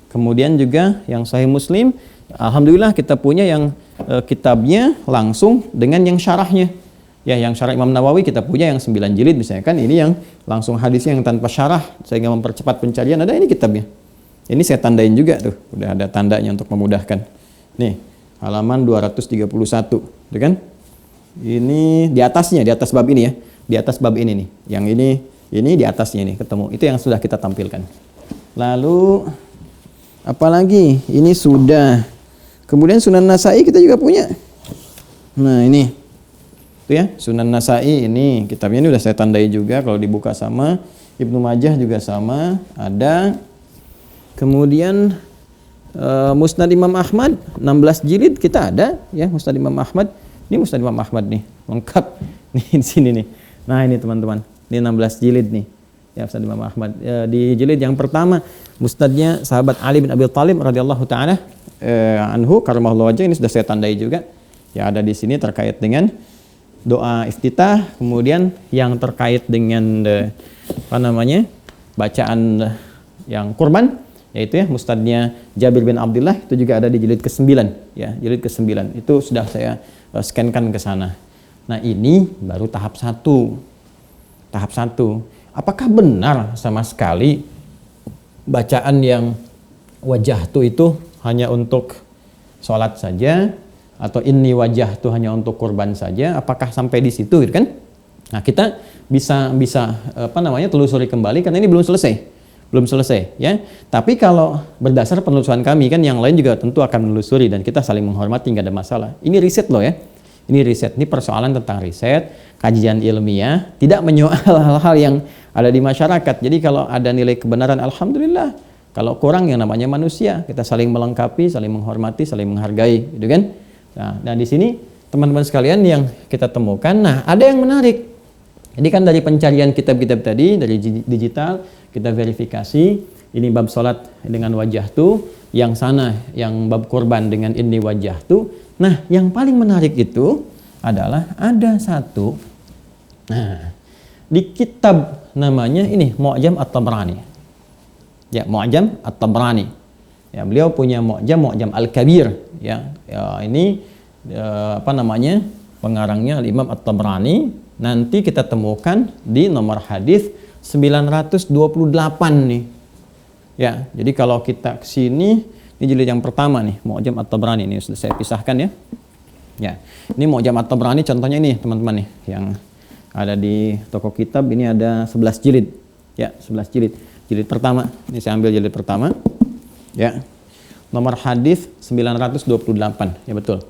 Kemudian juga yang Sahih Muslim, alhamdulillah kita punya yang kitabnya langsung dengan yang syarahnya. Ya, yang syarah Imam Nawawi kita punya yang 9 jilid misalnya kan. Ini yang langsung hadisnya yang tanpa syarah sehingga mempercepat pencarian, ada ini kitabnya. Ini saya tandain juga tuh, udah ada tandanya untuk memudahkan. Nih, halaman 231, gitu kan? Ini di atasnya, di atas bab ini ya. Di atas bab ini nih. Yang ini di atasnya nih ketemu. Itu yang sudah kita tampilkan. Lalu apalagi? Ini sudah. Kemudian Sunan Nasa'i kita juga punya. Nah, ini. Itu ya, Sunan Nasa'i ini kitabnya ini udah saya tandai juga, kalau dibuka sama. Ibnu Majah juga sama, ada. Kemudian Musnad Imam Ahmad 16 jilid kita ada ya, Musnad Imam Ahmad. Ini Musnad Imam Ahmad nih, lengkap. Nih di sini nih. Nah, ini teman-teman. Ini 16 jilid nih. Ya, Musnad Imam Ahmad. Di jilid yang pertama musnadnya sahabat Ali bin Abi Thalib radhiyallahu taala anhu karamallahu wajhah, ini sudah saya tandai juga. Ya, ada di sini terkait dengan doa iftitah, kemudian yang terkait dengan bacaan yang kurban, yaitu ya musnadnya Jabir bin Abdullah, itu juga ada di jilid ke-9 ya, jilid ke-9 itu sudah saya scankan ke sana. Nah, ini baru tahap 1. Tahap 1. Apakah benar sama sekali bacaan yang wajahtu itu hanya untuk sholat saja, atau inni wajahtu hanya untuk kurban saja? Apakah sampai di situ gitu kan? Nah, kita bisa telusuri kembali karena ini belum selesai ya. Tapi kalau berdasar penelusuran kami kan, yang lain juga tentu akan menelusuri dan kita saling menghormati, nggak ada masalah. Ini riset loh ya. Ini riset, ini persoalan tentang riset, kajian ilmiah, tidak menyoal hal-hal yang ada di masyarakat. Jadi kalau ada nilai kebenaran, alhamdulillah. Kalau kurang, yang namanya manusia, kita saling melengkapi, saling menghormati, saling menghargai, gitu kan? Nah, di sini teman-teman sekalian yang kita temukan, nah ada yang menarik. Jadi kan dari pencarian kitab-kitab tadi, dari digital, kita verifikasi, ini bab sholat dengan wajah tuh, yang sana, yang bab kurban dengan ini wajah tuh. Nah, yang paling menarik itu adalah ada satu, nah, di kitab namanya ini Mu'jam At-Tabrani. Ya, Mu'jam At-Tabrani. Ya, beliau punya Mu'jam Al-Kabir. Ya, ini pengarangnya Imam At-Tabrani. Nanti kita temukan di nomor hadis 928 nih. Ya, jadi kalau kita ke sini, ini jilid yang pertama nih, Mu'jam At-Tabrani, ini sudah saya pisahkan ya. Ya, ini Mu'jam At-Tabrani contohnya ini teman-teman nih, yang ada di toko kitab, ini ada 11 jilid. Ya, 11 jilid. Jilid pertama, ini saya ambil jilid pertama. Ya. Nomor hadis 928, ya betul.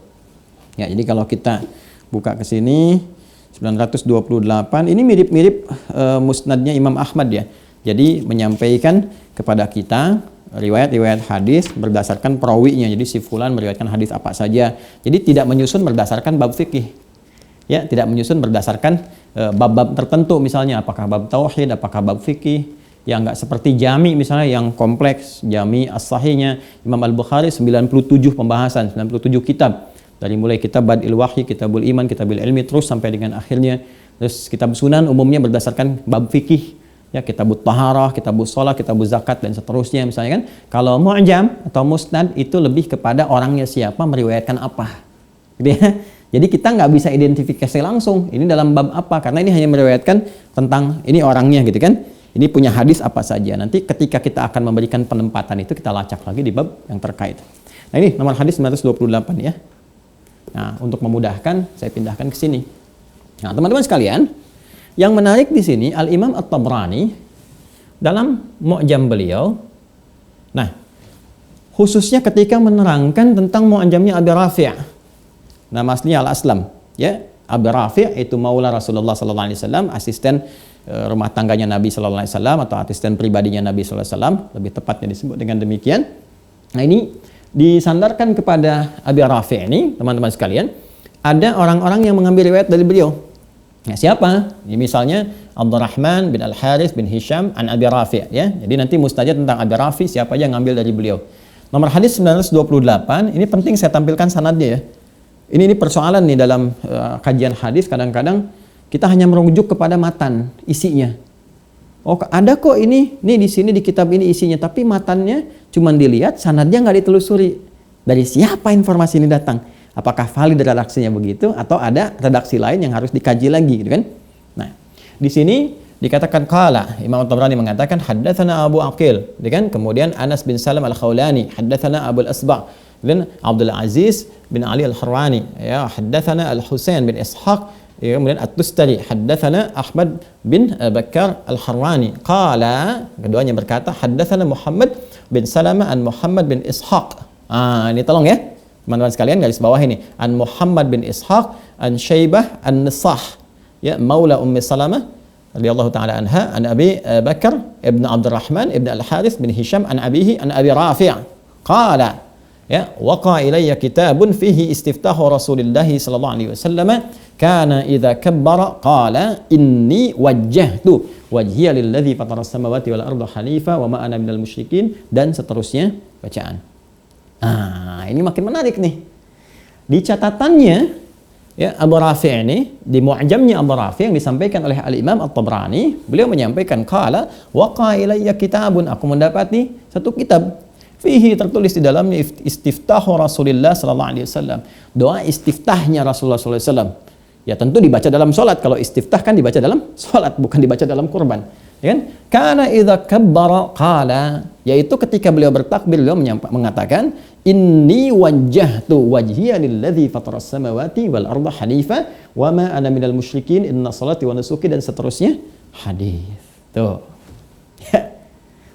Ya, jadi kalau kita buka ke sini 928, ini mirip-mirip musnadnya Imam Ahmad ya. Jadi menyampaikan kepada kita riwayat-riwayat hadis berdasarkan perawinya. Jadi si fulan meriwayatkan hadis apa saja. Jadi tidak menyusun berdasarkan bab fikih. Ya, tidak menyusun berdasarkan bab-bab tertentu, misalnya apakah bab tauhid, apakah bab fikih. Yang enggak seperti jami misalnya yang kompleks, jami as-sahihnya Imam Al-Bukhari 97 pembahasan, 97 kitab. Dari mulai kitab Bad'il Wahyi, kitabul Iman, kitabul Ilmi, terus sampai dengan akhirnya. Terus kitab Sunan umumnya berdasarkan bab fikih. Ya, kitabut taharah, kitabut sholat, kitabut zakat, dan seterusnya misalnya kan. Kalau mu'jam atau musnad itu lebih kepada orangnya siapa, meriwayatkan apa. Gitu ya. Jadi kita nggak bisa identifikasi langsung, ini dalam bab apa, karena ini hanya meriwayatkan tentang ini orangnya gitu kan. Ini punya hadis apa saja. Nanti ketika kita akan memberikan penempatan itu, kita lacak lagi di bab yang terkait. Nah, ini nomor hadis 928 ya. Nah, untuk memudahkan, saya pindahkan ke sini. Nah, teman-teman sekalian, yang menarik di sini Al-Imam At-Tabrani dalam Mu'jam beliau. Nah, khususnya ketika menerangkan tentang Mu'jamnya Abi Rafi'. Nama aslinya Al-Aslam, ya. Abi Rafi' itu maula Rasulullah sallallahu alaihi wasallam, asisten rumah tangganya Nabi sallallahu alaihi wasallam atau asisten pribadinya Nabi sallallahu alaihi wasallam, lebih tepatnya disebut dengan demikian. Nah, ini disandarkan kepada Abi Rafi' ini, teman-teman sekalian, ada orang-orang yang mengambil riwayat dari beliau. Nah, siapa? Ya, misalnya Abdurrahman bin Al-Harith bin Hisham an Abi Rafi', ya. Jadi nanti mustajab tentang Abi Rafi', siapa aja yang ngambil dari beliau. Nomor hadis 928, ini penting saya tampilkan sanadnya ya. Ini persoalan nih dalam kajian hadis, kadang-kadang Kita hanya merujuk kepada matan, isinya. Oh, ada kok ini di sini di kitab ini isinya, tapi matannya cuma dilihat, sanadnya nggak ditelusuri. Dari siapa informasi ini datang? Apakah valid redaksinya begitu atau ada redaksi lain yang harus dikaji lagi, gitu kan? Nah, di sini dikatakan qala, Imam At-Tabrani mengatakan haddatsana Abu Aqil, gitu kan? Kemudian Anas bin Salam Al-Khawlani, haddatsana Abu Al-Asba', dan Abdul Aziz bin Ali Al-Harwani, ya, haddatsana Al-Husain bin Ishaq, kemudian At-Tustari, haddatsana Ahmad bin Bakar Al-Harwani, qala, keduanya berkata haddatsana Muhammad bin Salamah an Muhammad bin Ishaq. Ini tolong ya teman-teman sekalian, garis bawah ini, an Muhammad bin Ishaq an Syaibah an Nisah, ya, maula Ummi Salamah radhiyallahu taala anha, an Abi Bakar ibn Abdurrahman ibn Al-Harith bin Hisham an abihi an Abi Rafi', qala, ya, waqa ilayya kitabun fihi istiftahu Rasulillah sallallahu alaihi wasallam kana idza kabbara qala inni wajjahtu wajhiya lilladzi fatara as-samawati wal arda hanifa wa ma ana minal musyrikin, dan seterusnya bacaan. Ini makin menarik nih. Di catatannya, ya, Abu Rafi' ini, di mu'jamnya Abu Rafi' yang disampaikan oleh Al-Imam At-Tabrani, beliau menyampaikan qala waqa ilayya kitabun, aku mendapati satu kitab, fihi, tertulis di dalamnya istiftahu Rasulullah sallallahu alaihi wasallam, doa istiftahnya Rasulullah sallallahu alaihi wasallam. Ya tentu dibaca dalam sholat. Kalau istiftah kan dibaca dalam sholat, bukan dibaca dalam kurban, ya kan? Kana idza kabbara qala, yaitu ketika beliau bertakbir, beliau mengatakan inni wajjahtu wajhiya lilladzi fatara as-samawati wal arda hanifa wa ma ana minal musyrikin inna salati wa nusuki, dan seterusnya hadis. Tuh. Ya.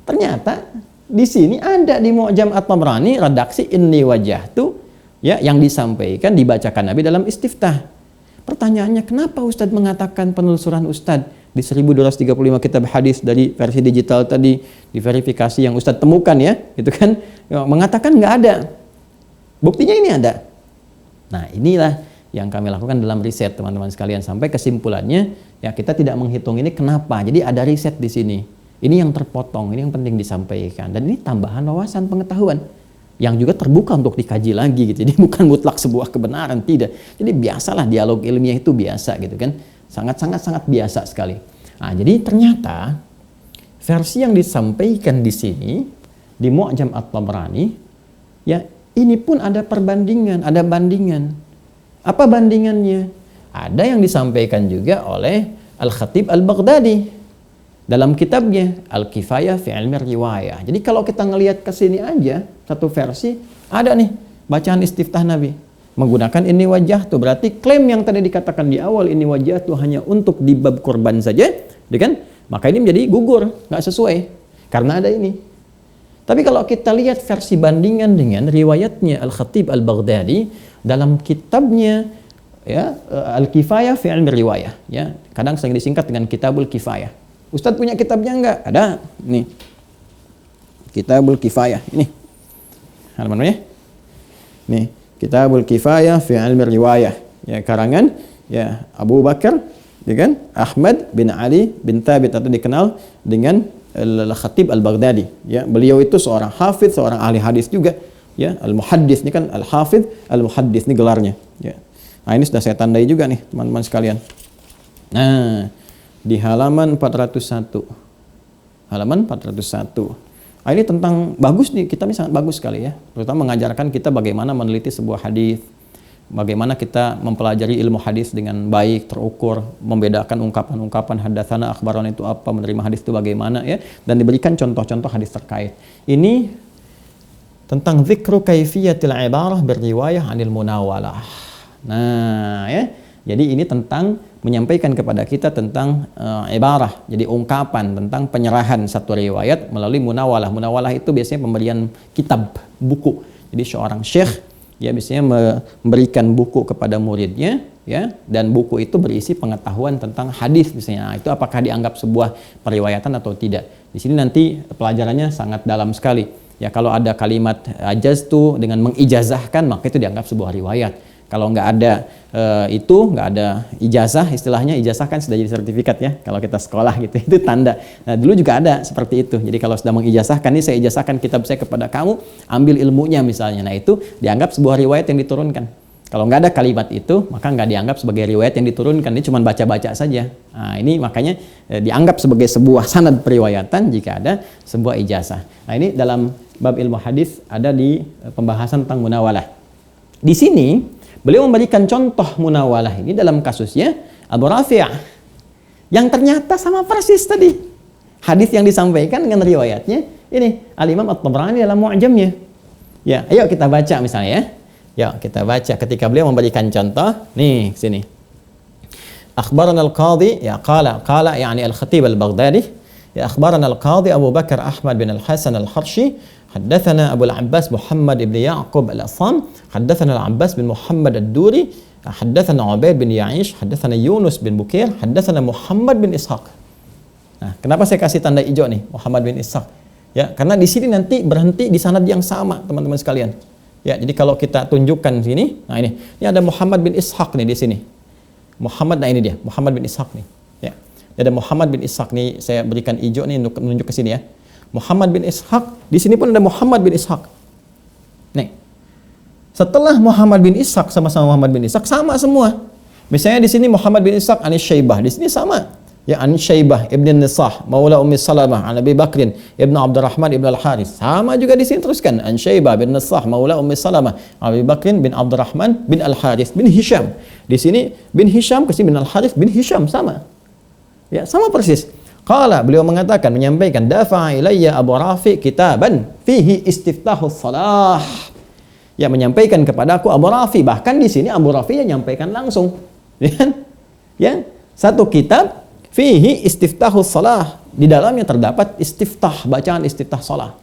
Ternyata di sini ada di Mu'jam At-Tabrani redaksi inni wajjahtu, ya, yang disampaikan dibacakan Nabi dalam istiftah. Pertanyaannya, kenapa Ustadz mengatakan penelusuran Ustadz di 1235 kitab hadis dari versi digital tadi, di verifikasi yang Ustadz temukan, ya, gitu kan, mengatakan nggak ada. Buktinya ini ada. Nah, inilah yang kami lakukan dalam riset, teman-teman sekalian, sampai kesimpulannya, ya, kita tidak menghitung ini kenapa. Jadi ada riset di sini. Ini yang terpotong, ini yang penting disampaikan, dan ini tambahan wawasan pengetahuan yang juga terbuka untuk dikaji lagi, gitu. Jadi bukan mutlak sebuah kebenaran, tidak. Jadi biasalah dialog ilmiah itu biasa, gitu kan. Sangat biasa sekali. Nah, jadi ternyata versi yang disampaikan di sini di Mu'jam At-Tabrani, ya, ini pun ada perbandingan, ada bandingan. Apa bandingannya? Ada yang disampaikan juga oleh Al-Khatib Al-Baghdadi dalam kitabnya Al-Kifayah fi Ilmi Riwayah. Jadi kalau kita ngelihat ke sini aja, satu versi ada nih bacaan istiftah Nabi menggunakan ini wajah tuh, berarti klaim yang tadi dikatakan di awal ini wajah tuh hanya untuk di bab kurban saja, ya kan? Maka ini menjadi gugur, nggak sesuai karena ada ini. Tapi kalau kita lihat versi bandingan dengan riwayatnya Al-Khatib Al-Baghdadi dalam kitabnya, ya, Al-Kifayah fi Ilmi Riwayah, ya, kadang sering disingkat dengan Kitabul Kifayah. Ustadz punya kitabnya enggak? Ada. Nih. Kitabul Kifayah. Ini. Halamannya. Nih. Kitabul Kifayah fi Ilmi Riwayah. Ya, karangan, ya, Abu Bakar, ya kan? Ahmad bin Ali bin Thabit, atau dikenal dengan Al-Khatib Al-Baghdadi. Ya, beliau itu seorang hafidz, seorang ahli hadis juga. Ya, Al-Muhaddits, ini kan Al-Hafidz, Al-Muhaddits, ini gelarnya. Ya. Nah, ini sudah saya tandai juga nih, teman-teman sekalian. Nah, di halaman 401. Halaman 401. Ini tentang bagus nih, kitabnya sangat bagus sekali, ya. Terutama mengajarkan kita bagaimana meneliti sebuah hadis, bagaimana kita mempelajari ilmu hadis dengan baik, terukur, membedakan ungkapan-ungkapan hadatsana, akhbarana itu apa, menerima hadis itu bagaimana, ya, dan diberikan contoh-contoh hadis terkait. Ini tentang zikru kaifiyatil ibarah berriwayah anil munawalah. Nah, ya. Jadi ini tentang menyampaikan kepada kita tentang ibarah, jadi ungkapan tentang penyerahan satu riwayat melalui munawalah. Munawalah itu biasanya pemberian kitab, buku. Jadi seorang syekh, ya, biasanya memberikan buku kepada muridnya, ya, dan buku itu berisi pengetahuan tentang hadis misalnya. Nah, itu apakah dianggap sebuah periwayatan atau tidak? Di sini nanti pelajarannya sangat dalam sekali. Ya, kalau ada kalimat ajaztu dengan mengijazahkan, maka itu dianggap sebuah riwayat. Kalau nggak ada nggak ada ijazah, istilahnya ijazah kan sudah jadi sertifikat, ya, kalau kita sekolah gitu, itu tanda. Nah, dulu juga ada seperti itu. Jadi kalau sudah mengijazahkan, ini saya ijazahkan kitab saya kepada kamu, ambil ilmunya misalnya. Nah, itu dianggap sebuah riwayat yang diturunkan. Kalau nggak ada kalimat itu, maka nggak dianggap sebagai riwayat yang diturunkan. Ini cuma baca-baca saja. Nah, ini makanya dianggap sebagai sebuah sanad periwayatan jika ada sebuah ijazah. Nah, ini dalam bab ilmu hadis ada di pembahasan tentang munawalah. Di sini beliau memberikan contoh munawalah ini dalam kasusnya Abu Rafi' yang ternyata sama persis tadi. Hadis yang disampaikan dengan riwayatnya ini Al-Imam At-Tabrani dalam Mu'jamnya. Ya, ayo kita baca misalnya ya. Ya, kita baca ketika beliau memberikan contoh. Nih, sini. Akhbarana al-Qadhi, ya qala yani al-Khatib al-Baghdadi, ya akhbarana al-Qadhi Abu Bakar Ahmad bin al-Hasan al-Harshi, haddatsana Abu al-Abbas Muhammad ibn Ya'qub al-Assam, haddatsana al-Abbas bin Muhammad ad-Duri, haddatsana Ubaid bin Ya'ish, haddatsana Yunus bin Bukair, haddatsana Muhammad bin Ishaq. Nah, kenapa saya kasih tanda hijau nih, Muhammad bin Ishaq? Ya, karena di sini nanti berhenti di sanad yang sama, teman-teman sekalian. Ya, jadi kalau kita tunjukkan sini, nah ini ada Muhammad bin Ishaq nih di sini. Muhammad, nah ini dia, Muhammad bin Ishaq nih. Ya, ada Muhammad bin Ishaq nih, saya berikan hijau nih untuk menunjuk ke sini ya. Muhammad bin Ishaq, di sini pun ada Muhammad bin Ishaq. Nih, setelah Muhammad bin Ishaq sama-sama Muhammad bin Ishaq sama semua. Misalnya di sini Muhammad bin Ishaq Anis Syaibah, di sini sama. Ya, An Syaibah ibn Nisah maula Ummi Salamah an Abi Bakrin ibn Abdurrahman ibn Al-Harith. Sama juga di sini teruskan An Syaibah bin Nisah maula Ummi Salamah Abi Bakrin bin Abdurrahman bin Al-Harith bin Hisham. Di sini bin Hisham ke sini bin Al-Harith bin Hisham sama. Ya, sama persis. Qala, beliau mengatakan menyampaikan dafa'a ilayya Abu Rafi' kitaban fihi istiftahus salah. Ya, menyampaikan kepada aku Abu Rafi', bahkan di sini Abu Rafi' yang menyampaikan langsung. Ya, satu kitab fihi istiftahus salah, di dalamnya terdapat istiftah, bacaan istiftah salah.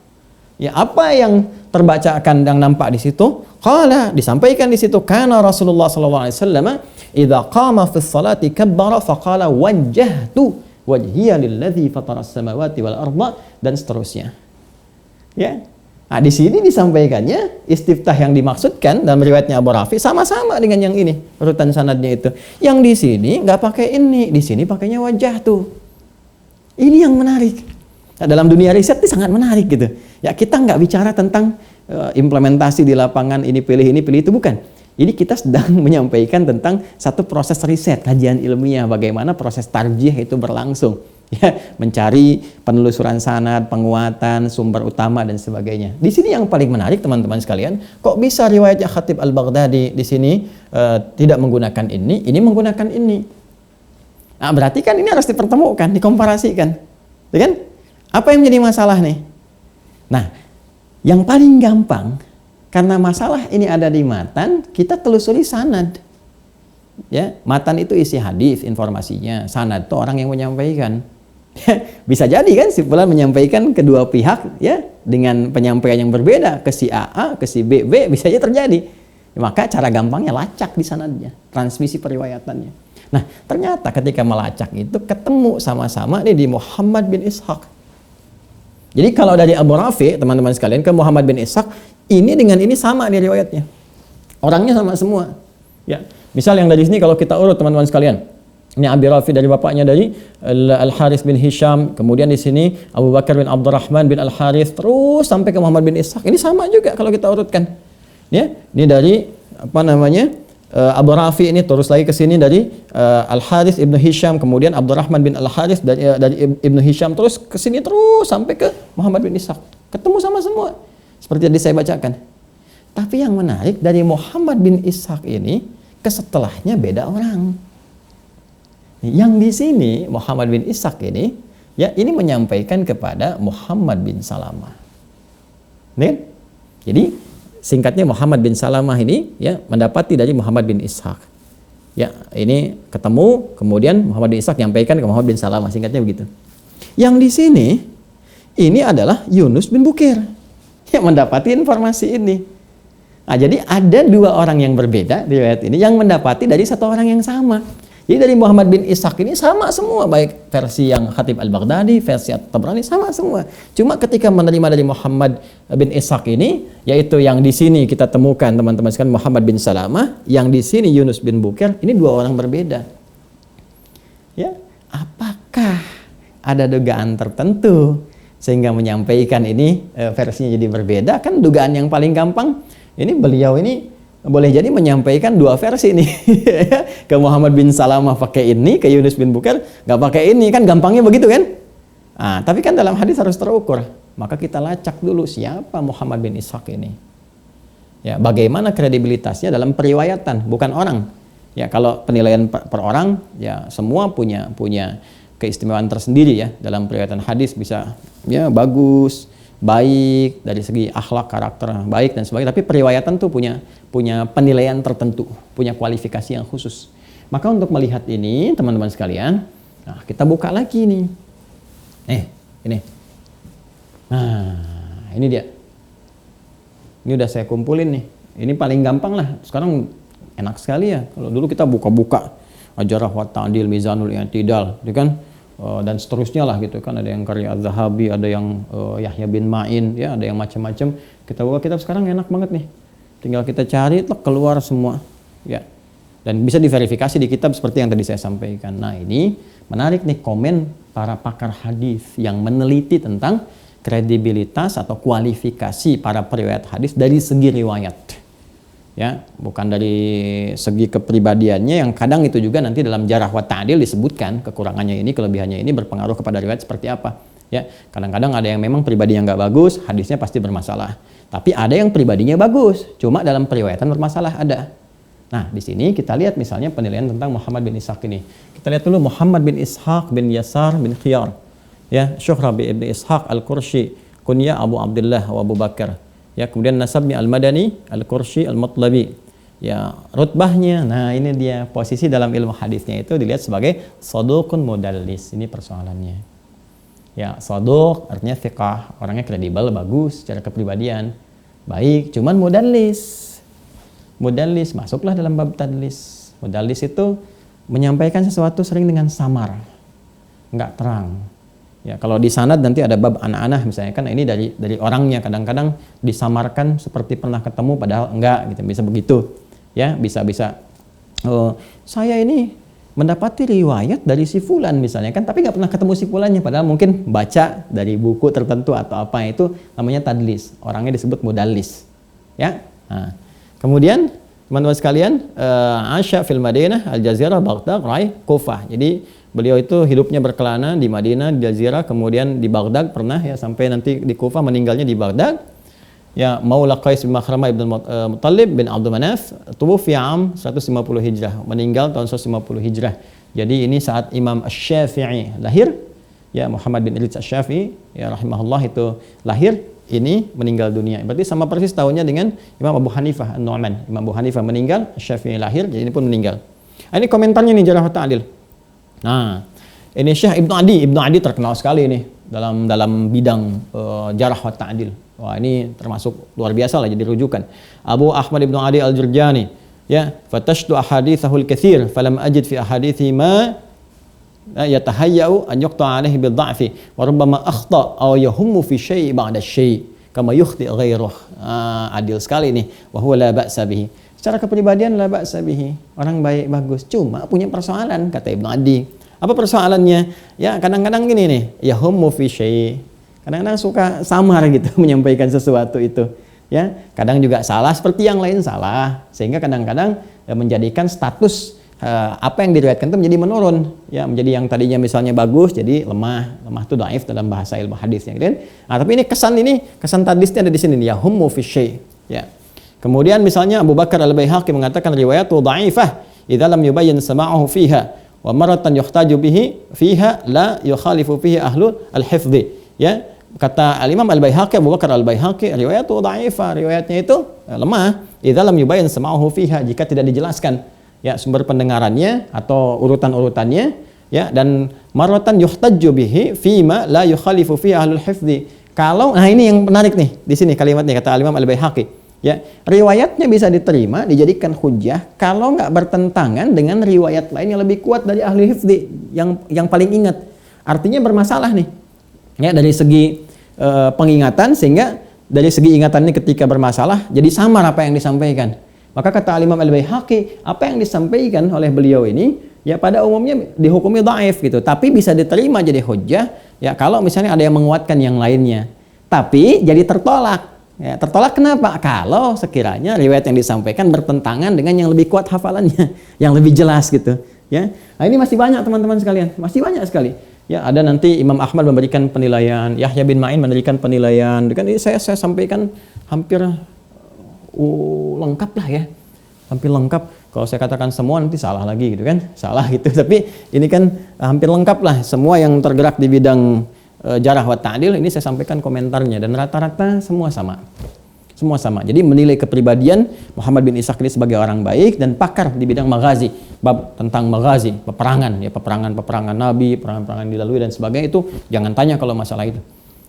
Ya, apa yang terbacakan yang nampak di situ? Qala, disampaikan di situ kana Rasulullah sallallahu alaihi wasallam idza qama fi sholati kabbara faqala wajjahtu wajhiya lilladzi fatara as-samawati wal arda, dan seterusnya. Ya. Nah, di sini disampaikannya istiftah yang dimaksudkan dalam riwayatnya Abu Rafi sama-sama dengan yang ini, urutan sanadnya itu. Yang di sini nggak pakai ini, di sini pakainya wajah tuh. Ini yang menarik. Nah, dalam dunia riset itu sangat menarik gitu. Ya, kita nggak bicara tentang implementasi di lapangan ini pilih itu, bukan. Jadi kita sedang menyampaikan tentang satu proses riset, kajian ilmiah, bagaimana proses tarjih itu berlangsung. Ya, mencari penelusuran sanad, penguatan, sumber utama dan sebagainya. Di sini yang paling menarik teman-teman sekalian, kok bisa riwayatnya Khatib Al-Baghdadi di sini tidak menggunakan ini menggunakan ini. Nah, berarti kan ini harus dipertemukan, dikomparasikan. Ya kan? Apa yang menjadi masalah nih? Nah, yang paling gampang karena masalah ini ada di matan, kita telusuri sanad. Ya, matan itu isi hadis, informasinya. Sanad itu orang yang menyampaikan. Bisa jadi kan si fulan menyampaikan kedua pihak ya dengan penyampaian yang berbeda, ke si A, ke si B, bisa aja terjadi. Maka cara gampangnya lacak di sanadnya, transmisi periwayatannya. Nah, ternyata ketika melacak itu ketemu sama-sama nih di Muhammad bin Ishaq. Jadi kalau dari Abu Rafi, teman-teman sekalian, ke Muhammad bin Ishaq, ini dengan ini sama nih riwayatnya. Orangnya sama semua. Ya, misal yang dari sini kalau kita urut teman-teman sekalian. Ini Abi Rafi dari bapaknya dari Al-Harith bin Hisham, kemudian di sini Abu Bakar bin Abdurrahman bin Al-Harith, terus sampai ke Muhammad bin Ishaq. Ini sama juga kalau kita urutkan. Ya, ini dari apa namanya? Abu Rafi ini terus lagi ke sini dari Al-Harith ibnu Hisham, kemudian Abdurrahman bin Al-Harith dari ibnu Hisham, terus ke sini terus sampai ke Muhammad bin Ishaq. Ketemu sama semua. Seperti yang saya bacakan. Tapi yang menarik dari Muhammad bin Ishaq ini ke setelahnya beda orang. Yang di sini Muhammad bin Ishaq ini ya ini menyampaikan kepada Muhammad bin Salamah. Nih, jadi singkatnya Muhammad bin Salamah ini ya mendapati dari Muhammad bin Ishaq. Ya, ini ketemu, kemudian Muhammad bin Ishaq menyampaikan ke Muhammad bin Salamah, singkatnya begitu. Yang di sini ini adalah Yunus bin Bukair yang mendapati informasi ini. Nah, jadi ada dua orang yang berbeda di riwayat ini yang mendapati dari satu orang yang sama. Jadi dari Muhammad bin Ishaq ini sama semua, baik versi yang Khatib Al-Baghdadi, versi At-Tabrani sama semua. Cuma ketika menerima dari Muhammad bin Ishaq ini, yaitu yang di sini kita temukan teman-teman sekalian Muhammad bin Salamah, yang di sini Yunus bin Bukair, ini dua orang berbeda. Ya, apakah ada dugaan tertentu sehingga menyampaikan ini versinya jadi berbeda? Kan dugaan yang paling gampang, ini beliau ini boleh jadi menyampaikan dua versi nih. Ke Muhammad bin Salamah pakai ini, ke Yunus bin Bukair nggak pakai ini, kan gampangnya begitu kan? Nah, tapi kan dalam hadis harus terukur. Maka kita lacak dulu siapa Muhammad bin Ishaq ini. Ya, bagaimana kredibilitasnya dalam periwayatan, bukan orang. Ya, kalau penilaian per orang, ya semua punya keistimewaan tersendiri ya. Dalam periwayatan hadis bisa ya bagus, baik dari segi akhlak, karakter baik dan sebagainya, tapi periwayatan tuh punya penilaian tertentu, punya kualifikasi yang khusus. Maka untuk melihat ini teman-teman sekalian, nah kita buka lagi nih. Ini. Nah, ini dia. Ini udah saya kumpulin nih. Ini paling gampang lah. Sekarang enak sekali ya. Kalau dulu kita buka-buka Al-Jarh wa Ta'dil, Mizanul I'tidal, gitu kan? Dan seterusnya lah gitu kan, ada yang karya Az-Zahabi, ada yang Yahya bin Ma'in, ya ada yang macam-macam. Kita buka kitab sekarang enak banget nih, tinggal kita cari keluar semua ya, dan bisa diverifikasi di kitab seperti yang tadi saya sampaikan. Nah ini menarik nih komen para pakar hadis yang meneliti tentang kredibilitas atau kualifikasi para periwayat hadis dari segi riwayat. Ya, bukan dari segi kepribadiannya yang kadang itu juga nanti dalam Jarh wa Ta'dil disebutkan kekurangannya ini, kelebihannya ini berpengaruh kepada riwayat seperti apa. Ya, kadang-kadang ada yang memang pribadinya nggak bagus, hadisnya pasti bermasalah. Tapi ada yang pribadinya bagus, cuma dalam periwayatan bermasalah ada. Nah, di sini kita lihat misalnya penilaian tentang Muhammad bin Ishaq ini. Kita lihat dulu Muhammad bin Ishaq bin Yasar bin Khiyar. Ya, Syuhra bin Ishaq al-Qurshi, kunya Abu Abdullah wa Abu Bakar. Ya, kemudian nasabnya Al-Madani, Al-Qurshi, Al-Matlabi. Ya, rutbahnya, nah ini dia posisi dalam ilmu hadisnya itu dilihat sebagai saduqun mudallis. Ini persoalannya. Ya, saduq artinya thiqah, orangnya kredibel, bagus secara kepribadian. Baik, cuman mudallis. Mudallis masuklah dalam bab tadlis. Mudallis itu menyampaikan sesuatu sering dengan samar. Enggak terang. Ya, kalau di sanad nanti ada bab anak-anak misalnya, kan ini dari orangnya kadang-kadang disamarkan seperti pernah ketemu padahal enggak gitu, bisa begitu. Ya, bisa saya ini mendapati riwayat dari si fulan misalnya kan, tapi nggak pernah ketemu si fulannya padahal mungkin baca dari buku tertentu atau apa, itu namanya tadlis. Orangnya disebut mudallis. Ya. Nah, kemudian teman-teman sekalian, Asya fil Madinah, Al-Jazirah, Baghdad, Rai, Kufah. Jadi beliau itu hidupnya berkelana di Madinah, di Jazirah, kemudian di Baghdad pernah ya, sampai nanti di Kufah, meninggalnya di Baghdad. Ya, Maula Qais bin Makhramah ibn Muttalib bin Abdul Manaf, tuwfi am 150 Hijrah, meninggal tahun 150 Hijrah. Jadi ini saat Imam Asy-Syafi'i lahir, ya Muhammad bin Idris Asy-Syafi'i ya rahimahullah itu lahir, ini meninggal dunia. Berarti sama persis tahunnya dengan Imam Abu Hanifah An-Nu'man. Imam Abu Hanifah meninggal, Asy-Syafi'i lahir, jadi ini pun meninggal. Ini komentarnya nih Jarh wa Ta'dil. Nah, ini Syekh Ibnu Adi. Ibnu Adi terkenal sekali ini dalam bidang Jarh wa Ta'dil. Wah, ini termasuk luar biasa lah jadi rujukan. Abu Ahmad Ibnu Adi Al-Jurjani, ya, fatashtu ahaditsahul katsir falam ajid fi hadithi ma yatahayyau an yuqta alaihi bil dha'fi wa rubbama akhta aw yahummu fi syai' ba'da syai' kama yukhti ghairuh. Adil sekali nih. Wa huwa la ba'sa bihi. Secara kepribadian la ba'sa bihi. Orang baik bagus, cuma punya persoalan kata Ibnu Adi. Apa persoalannya? Ya, kadang-kadang gini nih, yahummu fi syai'. Kadang-kadang suka samar gitu menyampaikan sesuatu itu. Ya, kadang juga salah seperti yang lain salah, sehingga kadang-kadang menjadikan status apa yang diriwayatkan itu menjadi menurun, ya, menjadi yang tadinya misalnya bagus jadi lemah itu dhaif dalam bahasa ilmu hadisnya, gitu kan. Nah, tapi ini kesan tadlisnya ada di sini, ya hummu fi syai', ya. Kemudian misalnya Abu Bakar Al-Baihaqi mengatakan riwayatu dhaifah idza lam yubayyin sama'ahu fiha wa maratan yuhtaju bihi fiha la yukhalifu fihi ahlul al-hifdhi, ya. Kata Al-Imam Al-Baihaqi, Abu Bakar Al-Baihaqi, riwayatu dhaifah, riwayatnya itu lemah idza lam yubayyin sama'ahu fiha, jika tidak dijelaskan ya sumber pendengarannya atau urutan-urutannya, ya, dan maratan yuhtajju bihi fima la yukhalifu fi ahlul hifdzi. Kalau, nah ini yang menarik nih di sini kalimatnya kata Al-Imam Al-Baihaqi, ya, riwayatnya bisa diterima dijadikan hujjah kalau nggak bertentangan dengan riwayat lain yang lebih kuat dari ahli hifdzi yang paling ingat. Artinya bermasalah nih, ya, dari segi pengingatan, sehingga dari segi ingatannya ketika bermasalah jadi samar apa yang disampaikan. Maka kata Al-Imam Al-Baihaqi, apa yang disampaikan oleh beliau ini ya pada umumnya dihukumi dhaif gitu, tapi bisa diterima jadi hujjah ya kalau misalnya ada yang menguatkan yang lainnya. Tapi jadi tertolak Ya, tertolak kenapa? Kalau sekiranya riwayat yang disampaikan bertentangan dengan yang lebih kuat hafalannya, yang lebih jelas gitu. Ya, nah ini masih banyak teman-teman sekalian, masih banyak sekali. Ya, ada nanti Imam Ahmad memberikan penilaian, Yahya bin Ma'in memberikan penilaian. Kan ini saya sampaikan hampir lengkap lah ya, hampir lengkap. Kalau saya katakan semua nanti salah lagi gitu kan, salah gitu. Tapi ini kan hampir lengkap lah semua yang tergerak di bidang jarah wa ta'dil ini saya sampaikan komentarnya dan rata-rata semua sama. Semua sama. Jadi menilai kepribadian Muhammad bin Ishaq ini sebagai orang baik dan pakar di bidang maghazi, bab tentang maghazi, peperangan ya, peperangan Nabi, peperangan dilalui dan sebagainya itu jangan tanya kalau masalah itu.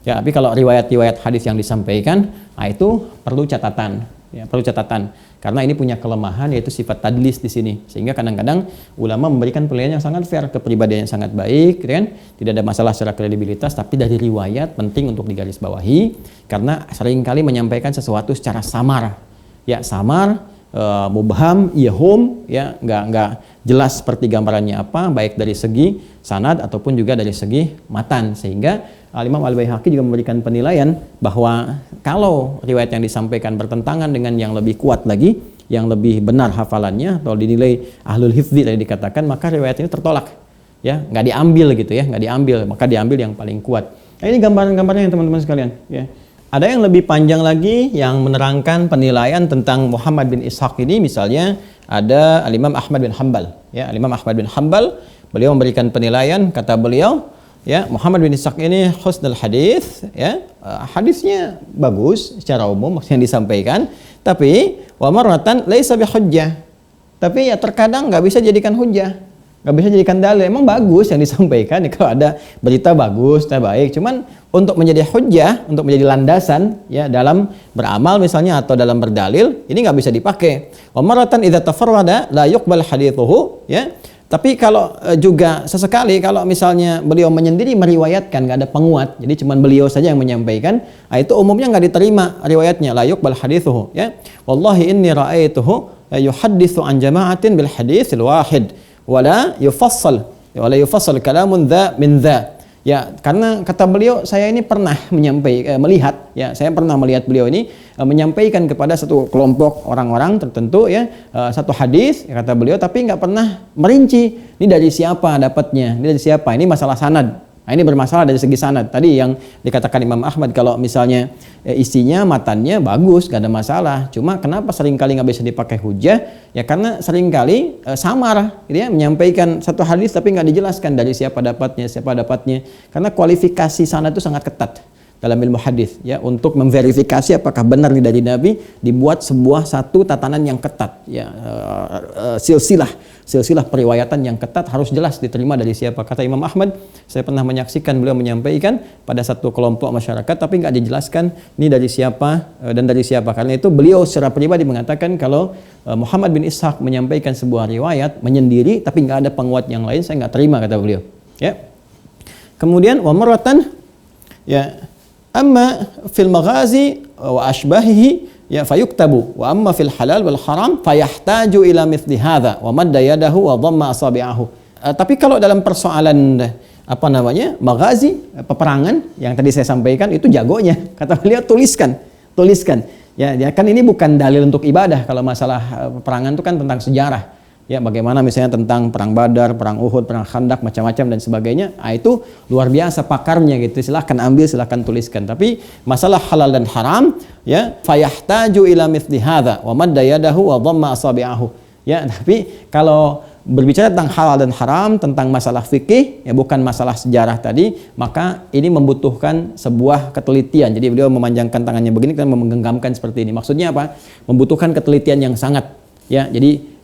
Ya, tapi kalau riwayat-riwayat hadis yang disampaikan, nah itu perlu catatan. Ya, perlu catatan karena ini punya kelemahan yaitu sifat tadlis di sini sehingga kadang-kadang ulama memberikan penilaian yang sangat fair, kepribadian yang sangat baik gitu kan, tidak ada masalah secara kredibilitas, tapi dari riwayat penting untuk digarisbawahi karena seringkali menyampaikan sesuatu secara samar ya, samar, mubham, ihum ya, nggak jelas seperti gambarannya apa, baik dari segi sanad ataupun juga dari segi matan, sehingga Imam Al-Baihaqi juga memberikan penilaian bahwa kalau riwayat yang disampaikan bertentangan dengan yang lebih kuat lagi, yang lebih benar hafalannya atau dinilai ahlul hifdzi tadi dikatakan, maka riwayat ini tertolak ya, nggak diambil gitu ya, nggak diambil, maka diambil yang paling kuat. Nah, ini gambaran-gambarnya teman-teman sekalian ya. Ada yang lebih panjang lagi yang menerangkan penilaian tentang Muhammad bin Ishaq ini, misalnya ada Al-Imam Ahmad bin Hanbal ya, Al-Imam Ahmad bin Hanbal beliau memberikan penilaian, kata beliau ya, Muhammad bin Ishaq ini husnul hadis ya, hadisnya bagus secara umum maksudnya disampaikan, tapi wa marratan laisa bihujjah, tapi ya terkadang nggak bisa jadikan hujjah, nggak bisa jadikan dalil. Emang bagus yang disampaikan ya, kalau ada berita bagus, baik, cuman untuk menjadi hujjah, untuk menjadi landasan ya dalam beramal misalnya atau dalam berdalil, ini nggak bisa dipakai. Wa marratan idza tafarrada la yuqbal hadithuhu ya. Tapi kalau juga sesekali kalau misalnya beliau menyendiri meriwayatkan, nggak ada penguat, jadi cuma beliau saja yang menyampaikan, nah itu umumnya nggak diterima riwayatnya, la yuqbal hadithuhu ya. Wallahi inni ra'aituhu yuhadditsu an jama'atin bil haditsil wahid wala yufassal kalamun dha min dha. Ya, karena kata beliau, saya ini pernah melihat ya, saya pernah melihat beliau ini menyampaikan kepada satu kelompok orang-orang tertentu ya, satu hadis ya, kata beliau, tapi nggak pernah merinci ini dari siapa dapatnya, ini dari siapa, ini masalah sanad. Nah, ini bermasalah dari segi sanad. Tadi yang dikatakan Imam Ahmad kalau misalnya isinya, matannya bagus, gak ada masalah. Cuma kenapa seringkali nggak bisa dipakai hujjah? Ya karena seringkali samar, gitu ya, menyampaikan satu hadis tapi nggak dijelaskan dari siapa dapatnya. Karena kualifikasi sanad itu sangat ketat dalam ilmu hadis ya, untuk memverifikasi apakah benar dari Nabi dibuat satu tatanan yang ketat ya, silsilah periwayatan yang ketat harus jelas diterima dari siapa. Kata Imam Ahmad, saya pernah menyaksikan beliau menyampaikan pada satu kelompok masyarakat tapi nggak dijelaskan ini dari siapa dan dari siapa. Karena itu beliau secara pribadi mengatakan kalau Muhammad bin Ishaq menyampaikan sebuah riwayat menyendiri tapi nggak ada penguat yang lain, saya nggak terima, kata beliau ya. Kemudian wa marratan ya, amma fil maghazi wa ashbahihi ya fayuktabu wa amma fil halal wal haram fayahtaju ila mithli hadha wa madda yadahu wa dhamma asabi'ahu. Tapi kalau dalam persoalan maghazi, peperangan yang tadi saya sampaikan, itu jagonya, kata beliau, tuliskan ya, kan ini bukan dalil untuk ibadah. Kalau masalah peperangan itu kan tentang sejarah ya, bagaimana misalnya tentang perang Badar, perang Uhud, perang Khandak, macam-macam dan sebagainya. Nah, itu luar biasa pakarnya gitu. Silahkan ambil, silahkan tuliskan. Tapi masalah halal dan haram ya, fayahtaju ila mithli hadza wa madda yadahu wa dhamma asabi'ahu. Ya, tapi kalau berbicara tentang halal dan haram, tentang masalah fikih ya, bukan masalah sejarah tadi, maka ini membutuhkan sebuah ketelitian. Jadi beliau memanjangkan tangannya begini dan menggenggamkan seperti ini. Maksudnya apa? Membutuhkan ketelitian yang sangat ya. Jadi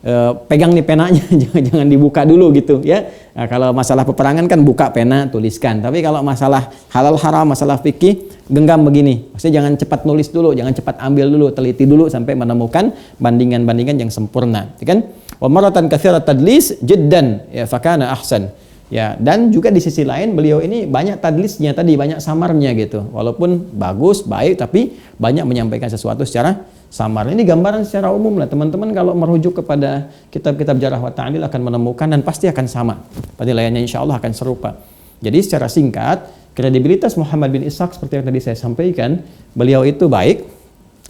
pegang nih penanya, jangan dibuka dulu gitu ya. Nah, kalau masalah peperangan kan buka pena, tuliskan. Tapi kalau masalah halal haram, masalah fikih, genggam begini. Maksudnya jangan cepat nulis dulu, jangan cepat ambil dulu, teliti dulu sampai menemukan bandingan-bandingan yang sempurna, ya kan? Wa maratan katsirat tadlis jiddan ya fakana ahsan. Ya, dan juga di sisi lain beliau ini banyak tadlisnya tadi, banyak samarnya gitu. Walaupun bagus, baik, tapi banyak menyampaikan sesuatu secara samar. Ini gambaran secara umum lah teman-teman, kalau merujuk kepada kitab-kitab jarah wa ta'dil akan menemukan dan pasti akan sama. Penilaiannya insya Allah akan serupa. Jadi secara singkat, kredibilitas Muhammad bin Ishaq seperti yang tadi saya sampaikan, beliau itu baik,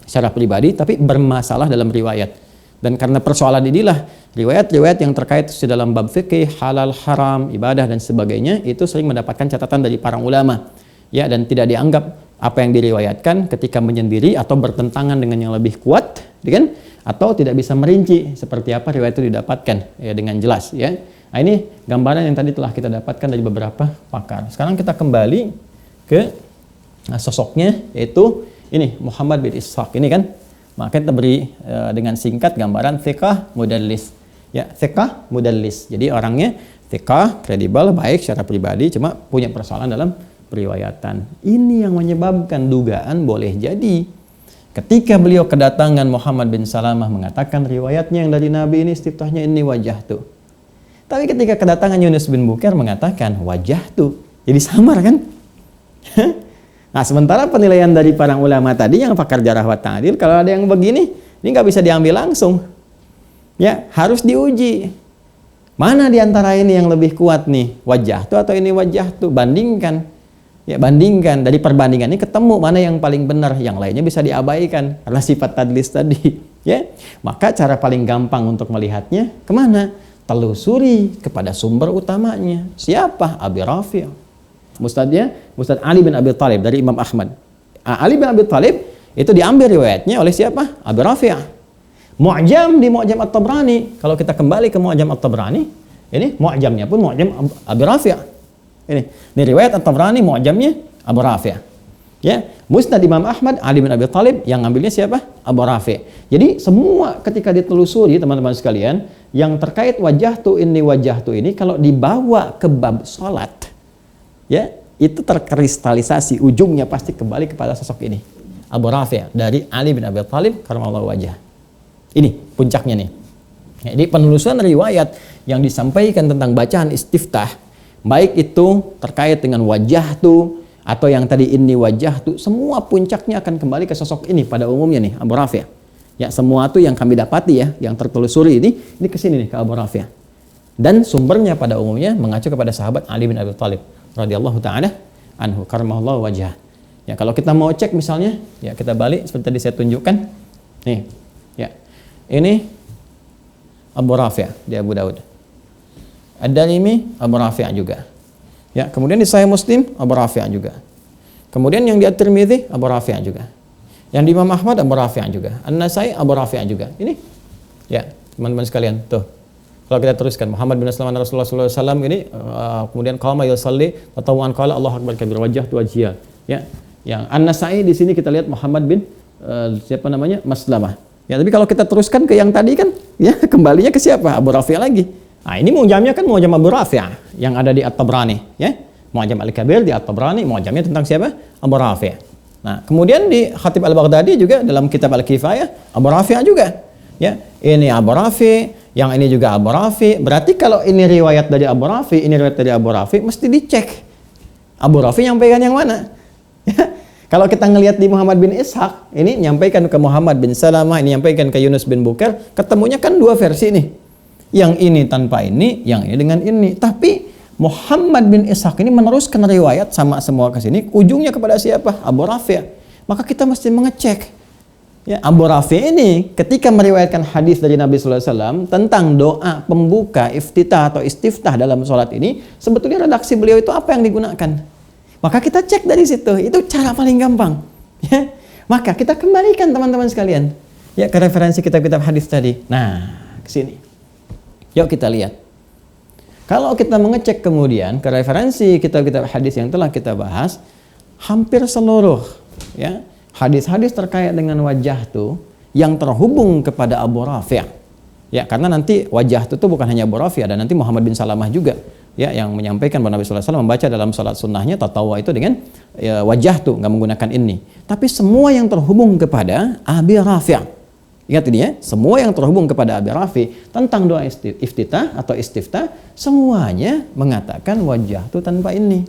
secara pribadi, tapi bermasalah dalam riwayat. Dan karena persoalan inilah riwayat-riwayat yang terkait dalam bab fikih, halal, haram, ibadah dan sebagainya itu sering mendapatkan catatan dari para ulama, ya, dan tidak dianggap apa yang diriwayatkan ketika menyendiri atau bertentangan dengan yang lebih kuat, kan? Atau tidak bisa merinci seperti apa riwayat itu didapatkan, ya, dengan jelas, ya. Nah, ini gambaran yang tadi telah kita dapatkan dari beberapa pakar. Sekarang kita kembali ke sosoknya, yaitu ini Muhammad bin Ishaq ini, kan. Maka kita beri dengan singkat gambaran thiqah mudallis. Ya, thiqah mudallis. Jadi orangnya thiqah, kredibel, baik secara pribadi, cuma punya persoalan dalam periwayatan. Ini yang menyebabkan dugaan boleh jadi ketika beliau kedatangan Muhammad bin Salamah mengatakan riwayatnya yang dari Nabi ini istiftahnya ini wajah tuh. Tapi ketika kedatangan Yunus bin Bukair mengatakan wajah tuh. Jadi samar, kan? Nah, sementara penilaian dari para ulama tadi yang pakar jarah wa ta'dil, kalau ada yang begini, ini nggak bisa diambil langsung. Ya, harus diuji. Mana di antara ini yang lebih kuat nih? Wajah tuh atau ini wajah tuh? Bandingkan. Ya, bandingkan, dari perbandingan ini ketemu mana yang paling benar, yang lainnya bisa diabaikan karena sifat tadlis tadi, ya. Maka cara paling gampang untuk melihatnya kemana? Telusuri kepada sumber utamanya. Siapa? Abi Rafi'. Ustadz Ali bin Abi Thalib dari Imam Ahmad. Ali bin Abi Thalib itu diambil riwayatnya oleh siapa? Abi Rafi'. Mu'jam di Mu'jam At-Tabrani. Kalau kita kembali ke Mu'jam At-Tabrani, ini Mu'jamnya pun Mu'jam Abi Rafi'. Ini riwayat At-Tabrani Mu'jamnya Abu Rafi'. Ya, Musnad Imam Ahmad Ali bin Abi Thalib yang ngambilnya siapa? Abu Rafi'. Jadi semua ketika ditelusuri teman-teman sekalian yang terkait wajah tu ini kalau dibawa ke bab salat, ya, itu terkristalisasi ujungnya pasti kembali kepada sosok ini. Abu Rafi' dari Ali bin Abi Thalib karramallahu wajhah. Ini puncaknya nih. Jadi penelusuran riwayat yang disampaikan tentang bacaan istiftah, baik itu terkait dengan wajah tuh atau yang tadi ini wajah tuh, semua puncaknya akan kembali ke sosok ini pada umumnya nih, Abu Rafi'. Ya, semua tuh yang kami dapati ya, yang tertelusuri ini ke sini nih ke Abu Rafi'. Dan sumbernya pada umumnya mengacu kepada sahabat Ali bin Abi Thalib radhiyallahu taala anhu karramallahu wajhah. Ya, kalau kita mau cek misalnya, ya kita balik seperti tadi saya tunjukkan. Nih, ya. Ini Abu Rafi' di Abu Daud. Ad-Darimi Abu Rafi' juga. Ya, kemudian di Sahih Muslim Abu Rafi' juga. Kemudian yang di At-Tirmidzi Abu Rafi' juga. Yang di Imam Ahmad Abu Rafi' juga. An-Nasai Abu Rafi' juga. Ini ya, teman-teman sekalian, tuh. Kalau kita teruskan Muhammad bin Salman Rasulullah sallallahu alaihi wasallam ini kemudian qama yusalli tatawwan qala Allahu akbar kabir wajhatu wajhiya. Ya. Yang An-Nasai di sini kita lihat Muhammad bin siapa namanya? Maslamah. Ya, tapi kalau kita teruskan ke yang tadi kan, ya kembalinya ke siapa? Abu Rafi' lagi. Nah, ini mu'jamnya kan mu'jam Abu Rafi' yang ada di At-Tabrani, ya. Mu'jam Al-Kabir di At-Tabrani, mu'jamnya tentang siapa? Abu Rafi'. Nah, kemudian di Khatib Al-Baghdadi juga dalam kitab Al-Kifayah Abu Rafi' juga. Ya, ini Abu Rafi', yang ini juga Abu Rafi'. Berarti kalau ini riwayat dari Abu Rafi', ini riwayat dari Abu Rafi', mesti dicek. Abu Rafi' nyampaikan yang mana? Ya. Kalau kita ngelihat di Muhammad bin Ishaq, ini nyampaikan ke Muhammad bin Salamah, ini nyampaikan ke Yunus bin Bukair, ketemunya kan dua versi nih. Yang ini tanpa ini, yang ini dengan ini. Tapi Muhammad bin Ishaq ini meneruskan riwayat sama semua ke sini, ujungnya kepada siapa? Abu Rafi'. Maka kita mesti mengecek. Ya, Abu Rafi' ini ketika meriwayatkan hadis dari Nabi sallallahu alaihi wasallam tentang doa pembuka iftitah atau istiftah dalam sholat ini, sebetulnya redaksi beliau itu apa yang digunakan? Maka kita cek dari situ. Itu cara paling gampang. Ya. Maka kita kembalikan teman-teman sekalian, ya, ke referensi kitab-kitab hadis tadi. Nah, ke sini. Yuk kita lihat. Kalau kita mengecek kemudian ke referensi kitab-kitab hadis yang telah kita bahas, hampir seluruh, ya, hadis-hadis terkait dengan wajah tuh yang terhubung kepada Abu Rafi'. Ya, karena nanti wajah itu bukan hanya Abu Rafi', ada nanti Muhammad bin Salamah juga, ya, yang menyampaikan bahwa Nabi sallallahu alaihi wasallam membaca dalam salat sunnahnya tatawwa itu dengan ya, wajah tuh, nggak menggunakan ini. Tapi semua yang terhubung kepada Abi Rafi'. Ingat ini ya, semua yang terhubung kepada Abi Rafi' tentang doa iftitah atau istiftah, semuanya mengatakan wajah itu tanpa ini.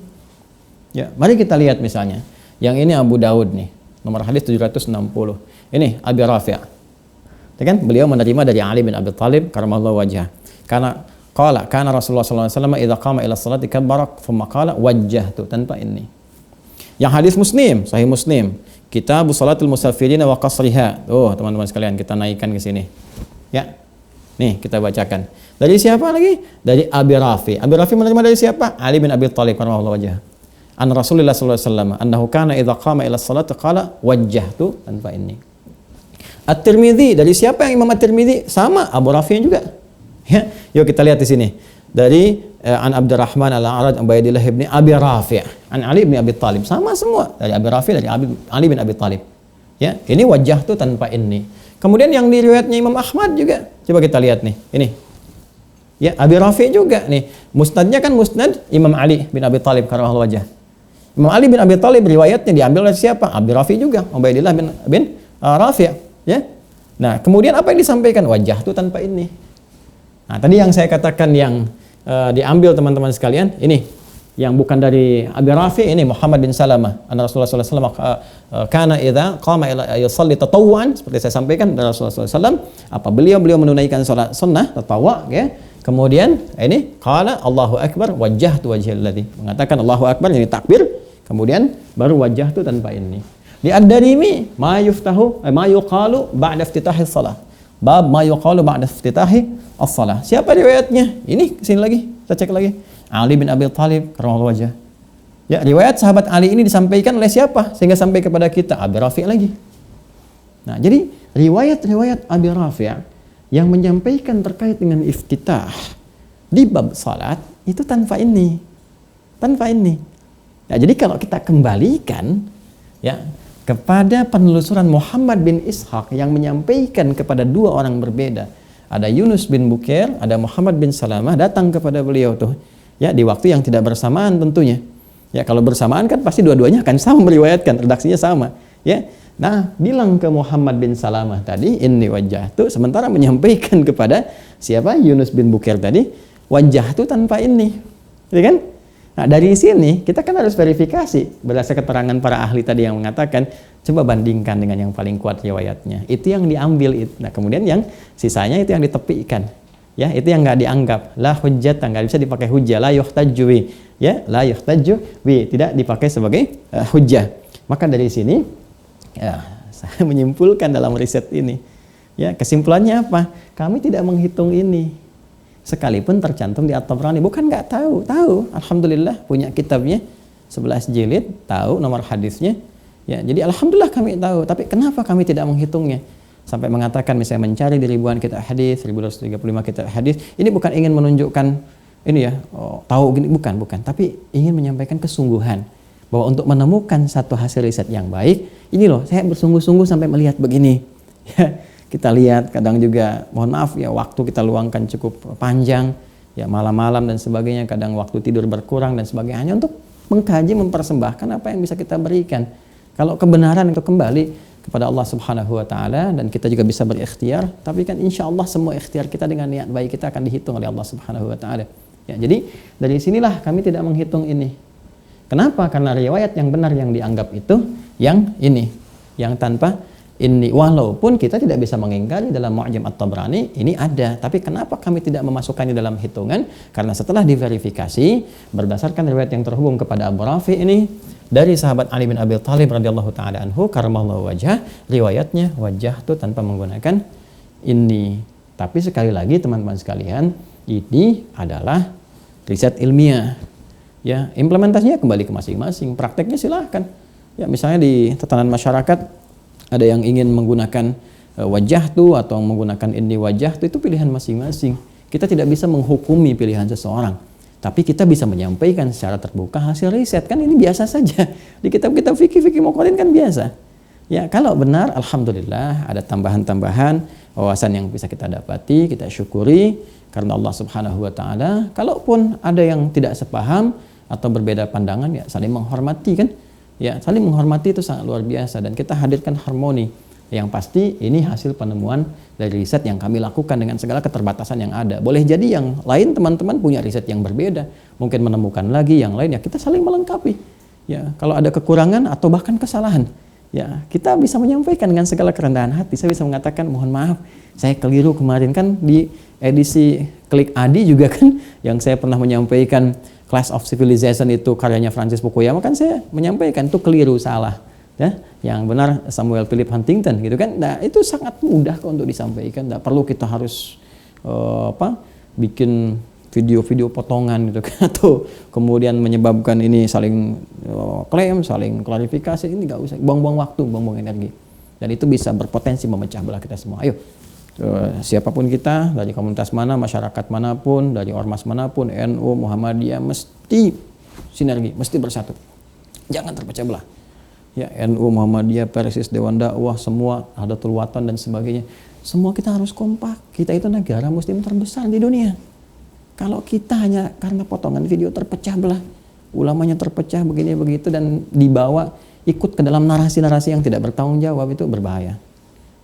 Ya, mari kita lihat misalnya, yang ini Abu Daud nih, nomor hadis 760. Ini Abi Rafi'. Ya kan? Beliau menerima dari Ali bin Abi Thalib karramallahu wajhah. Karena Rasulullah sallallahu alaihi wasallam idza qama ila sholati kabbara thumma qala wajjahtu tanpa ini. Yang hadis Muslim, Sahih Muslim, Kitab Shalatul Musafirin wa Qasriha. Oh, teman-teman sekalian, kita naikkan ke sini. Ya. Nih, kita bacakan. Dari siapa lagi? Dari Abi Rafi. Abi Rafi menerima dari siapa? Ali bin Abi Thalib radhiyallahu anhu. An Rasulullah sallallahu alaihi wasallam annahu kana idza qama ila salati qala wajjahtu tanpa ini. At-Tirmidzi, dari siapa yang Imam At-Tirmidzi? Sama Abu Rafi juga. Ya, yuk kita lihat di sini. Dari An Abdurrahman Al-A'raj Ubaidillah bin Abi Rafi' an Ali bin Abi Thalib. Sama semua dari Abi Rafi' dari Ali bin Abi Thalib. Ya, ini wajah tuh tanpa ini. Kemudian yang di riwayatnya Imam Ahmad juga. Coba kita lihat nih. Ini. Ya, Abi Rafi' juga nih. Musnadnya kan musnad Imam Ali bin Abi Thalib karramallahu wajhah. Imam Ali bin Abi Thalib riwayatnya diambil oleh siapa? Abi Rafi' juga, Ubaidillah bin Rafi', ya. Nah, kemudian apa yang disampaikan? Wajah tuh tanpa ini. Nah, tadi yang saya katakan yang diambil teman-teman sekalian, ini yang bukan dari Abi Rafi, ini Muhammad bin Salamah. Anna Rasulullah sallallahu alaihi wasallam kana idza qama ila yusalli tatawwan, seperti saya sampaikan dari Rasulullah sallallahu alaihi wasallam, apabila beliau menunaikan salat sunnah tatawwa, ya. Kemudian ini qala Allahu akbar wajjahtu wajhal ladzi, mengatakan Allahu akbar ini takbir, kemudian baru wajjahtu tanpa ini. Di Ad-Darimi ma yuqalu ba'da iftitahis shalah. Bab ma yuqalu ba'da iftitahi as-shalah. Siapa riwayatnya? Ini sini lagi, kita cek lagi. Ali bin Abi Thalib karramallahu wajhah. Ya, riwayat sahabat Ali ini disampaikan oleh siapa sehingga sampai kepada kita? Abi Rafi' lagi. Nah, jadi riwayat-riwayat Abi Rafi' yang menyampaikan terkait dengan iftitah di bab salat itu tanpa ini. Tanpa ini. Nah, jadi kalau kita kembalikan ya kepada penelusuran Muhammad bin Ishaq yang menyampaikan kepada dua orang berbeda. Ada Yunus bin Bukair, ada Muhammad bin Salamah datang kepada beliau tuh. Ya, di waktu yang tidak bersamaan tentunya. Ya, kalau bersamaan kan pasti dua-duanya akan sama meriwayatkan, redaksinya sama. Ya. Nah, bilang ke Muhammad bin Salamah tadi, inni wajjahtu, sementara menyampaikan kepada siapa? Yunus bin Bukair tadi, wajjahtu tanpa ini. Ya kan? Nah, dari sini kita kan harus verifikasi berdasarkan keterangan para ahli tadi yang mengatakan, coba bandingkan dengan yang paling kuat riwayatnya. Itu yang diambil. Nah, kemudian yang sisanya itu yang ditepikan. Ya, itu yang nggak dianggap. La hujjata, nggak bisa dipakai hujjah. La yuhtaju bi. Ya, la yuhtaju bi, tidak dipakai sebagai hujjah. Maka dari sini ya, saya menyimpulkan dalam riset ini. Ya, kesimpulannya apa? Kami tidak menghitung ini. Sekalipun tercantum di At-Tabrani, bukan nggak tahu, alhamdulillah punya kitabnya 11 jilid, tahu nomor hadisnya. Ya, jadi alhamdulillah kami tahu, tapi kenapa kami tidak menghitungnya? Sampai mengatakan misalnya mencari di ribuan kitab hadis, 1235 kitab hadis, ini bukan ingin menunjukkan ini ya, tahu gini, bukan, tapi ingin menyampaikan kesungguhan bahwa untuk menemukan satu hasil riset yang baik, ini loh, saya bersungguh-sungguh sampai melihat begini. Ya. Kita lihat kadang juga, mohon maaf ya, waktu kita luangkan cukup panjang, ya malam-malam dan sebagainya, kadang waktu tidur berkurang dan sebagainya, hanya untuk mengkaji, mempersembahkan apa yang bisa kita berikan. Kalau kebenaran itu kembali kepada Allah Subhanahu wa taala dan kita juga bisa berikhtiar, tapi kan insya Allah semua ikhtiar kita dengan niat baik kita akan dihitung oleh Allah Subhanahu wa taala. Ya, jadi dari sinilah kami tidak menghitung ini. Kenapa? Karena riwayat yang benar yang dianggap itu yang ini, yang tanpa ini, walaupun kita tidak bisa mengingkari dalam Mu'jam At-Tabrani ini ada, tapi kenapa kami tidak memasukkannya dalam hitungan? Karena setelah diverifikasi berdasarkan riwayat yang terhubung kepada Abu Rafi ini dari sahabat Ali bin Abi Thalib radhiyallahu taala anhu karramallahu wajhah, riwayatnya wajah itu tanpa menggunakan ini. Tapi sekali lagi teman-teman sekalian, ini adalah riset ilmiah. Ya, implementasinya kembali ke masing-masing, prakteknya silahkan. Ya, misalnya di tatanan masyarakat ada yang ingin menggunakan wajah tuh atau menggunakan ini wajah tuh, itu pilihan masing-masing. Kita tidak bisa menghukumi pilihan seseorang, tapi kita bisa menyampaikan secara terbuka hasil riset. Kan ini biasa saja di kitab-kitab fikih muqarrin kan biasa. Ya, kalau benar alhamdulillah ada tambahan-tambahan wawasan yang bisa kita dapati, kita syukuri karena Allah Subhanahu wa taala. Kalaupun ada yang tidak sepaham atau berbeda pandangan, ya saling menghormati kan. Ya, saling menghormati itu sangat luar biasa dan kita hadirkan harmoni. Yang pasti ini hasil penemuan dari riset yang kami lakukan dengan segala keterbatasan yang ada. Boleh jadi yang lain teman-teman punya riset yang berbeda, mungkin menemukan lagi yang lain, ya kita saling melengkapi. Ya, kalau ada kekurangan atau bahkan kesalahan, ya kita bisa menyampaikan dengan segala kerendahan hati. Saya bisa mengatakan mohon maaf, saya keliru kemarin. Kan di edisi Klik Adi juga kan yang saya pernah menyampaikan Clash of Civilization itu karyanya Francis Fukuyama, kan saya menyampaikan itu keliru, salah. ya, yang benar Samuel Philip Huntington gitu kan. Nah, itu sangat mudah kok untuk disampaikan. Nggak perlu kita harus bikin video-video potongan gitu kan, atau kemudian menyebabkan ini saling klaim, saling klarifikasi. Ini nggak usah, buang-buang waktu, buang-buang energi. Dan itu bisa berpotensi memecah belah kita semua. Ayo, siapapun kita, dari komunitas mana, masyarakat manapun, dari ormas manapun, NU, Muhammadiyah, mesti sinergi, mesti bersatu. Jangan terpecah belah. Ya, NU, Muhammadiyah, Persis, Dewan Dakwah, semua, Nahdlatul Watan dan sebagainya. Semua kita harus kompak. Kita itu negara muslim terbesar di dunia. Kalau kita hanya karena potongan video terpecah belah, ulamanya terpecah begini begitu dan dibawa ikut ke dalam narasi-narasi yang tidak bertanggung jawab, itu berbahaya.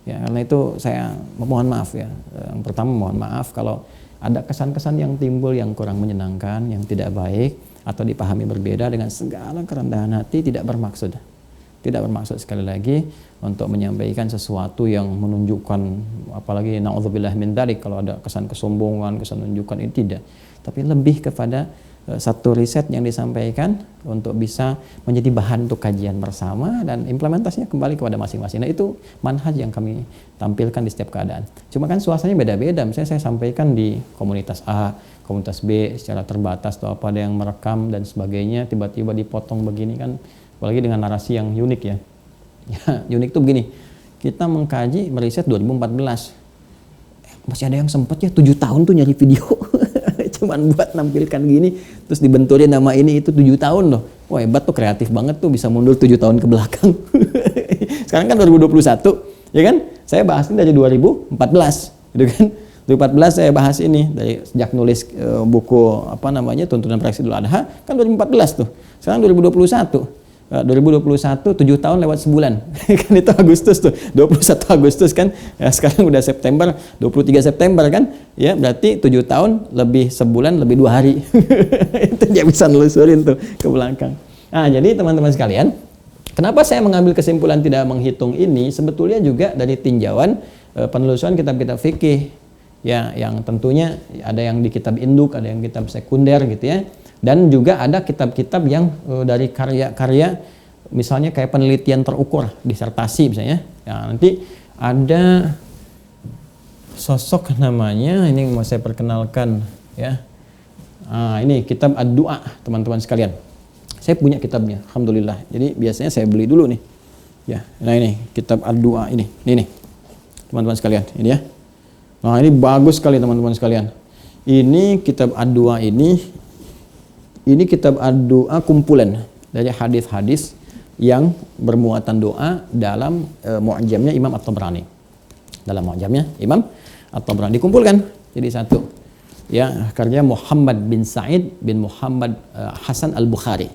Ya, karena itu saya mohon maaf ya. Yang pertama mohon maaf kalau ada kesan-kesan yang timbul yang kurang menyenangkan, yang tidak baik atau dipahami berbeda dengan segala kerendahan hati, tidak bermaksud. Tidak bermaksud sekali lagi untuk menyampaikan sesuatu yang menunjukkan, apalagi na'udzubillah min dzalik, kalau ada kesan kesombongan, kesan menunjukkan, ini tidak. Tapi lebih kepada satu riset yang disampaikan untuk bisa menjadi bahan untuk kajian bersama dan implementasinya kembali kepada masing-masing. Nah, itu manhaj yang kami tampilkan di setiap keadaan. Cuma kan suasananya beda-beda. Misalnya saya sampaikan di komunitas A, komunitas B secara terbatas atau apa, ada yang merekam dan sebagainya, tiba-tiba dipotong begini kan, apalagi dengan narasi yang unik ya. Ya, unik tuh begini, kita mengkaji, meriset 2014, masih ada yang sempet ya 7 tahun tuh nyari video cuman buat nampilkan gini, terus dibenturin nama ini itu 7 tahun loh. Wah, hebat tuh, kreatif banget tuh, bisa mundur 7 tahun ke belakang. Sekarang kan 2021, ya kan, saya bahas ini dari 2014 gitu kan. 2014 saya bahas ini dari sejak nulis buku Tuntunan Praksi Idul Adha kan 2014 tuh. Sekarang 2021. 2021 7 tahun lewat sebulan. Kan itu Agustus tuh. 21 Agustus kan. Ya, sekarang udah September, 23 September kan. Ya, berarti 7 tahun lebih sebulan lebih 2 hari. Itu dia bisa nelusurin tuh ke belakang. Nah, jadi teman-teman sekalian, kenapa saya mengambil kesimpulan tidak menghitung ini sebetulnya juga dari tinjauan penelusuran kitab-kitab fikih. Ya, yang tentunya ada yang di kitab induk, ada yang kitab sekunder gitu ya. Dan juga ada kitab-kitab yang dari karya-karya, misalnya kayak penelitian terukur, disertasi misalnya. Ya, nanti ada sosok namanya, ini mau saya perkenalkan ya. Ini kitab Ad-Du'a, teman-teman sekalian. Saya punya kitabnya, alhamdulillah. Jadi biasanya saya beli dulu nih. Ya, nah ini kitab Ad-Du'a ini nih, teman-teman sekalian, ini ya. Nah, ini bagus sekali teman-teman sekalian. Ini kitab Ad-Du'a ini kitab Ad-Du'a kumpulan dari hadis-hadis yang bermuatan doa dalam mu'jamnya Imam At-Tabrani. Dalam mu'jamnya Imam At-Tabrani dikumpulkan jadi satu. Ya, karya Muhammad bin Sa'id bin Muhammad Hasan Al-Bukhari.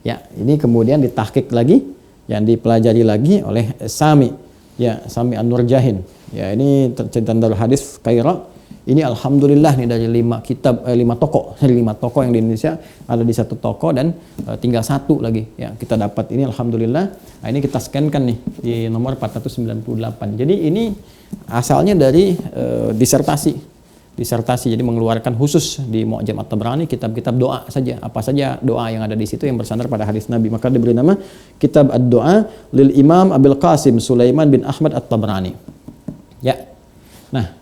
Ya, ini kemudian ditahqiq lagi, yang dipelajari lagi oleh Sami. Ya, Sami An-Nurjahin. Ya, ini tercerita dari hadis Kaira. Ini alhamdulillah nih dari 5 toko yang di Indonesia ada di 1 toko dan tinggal 1 lagi ya kita dapat ini alhamdulillah. Nah, ini kita scankan nih di nomor 498. Jadi ini asalnya dari disertasi. Jadi mengeluarkan khusus di Mu'jam At-Tabrani kitab-kitab doa saja, apa saja doa yang ada di situ yang bersandar pada hadis Nabi, maka diberi nama Kitab Ad-Du'a lil Imam Abil Qasim Sulaiman bin Ahmad At-Tabrani. Ya. Nah,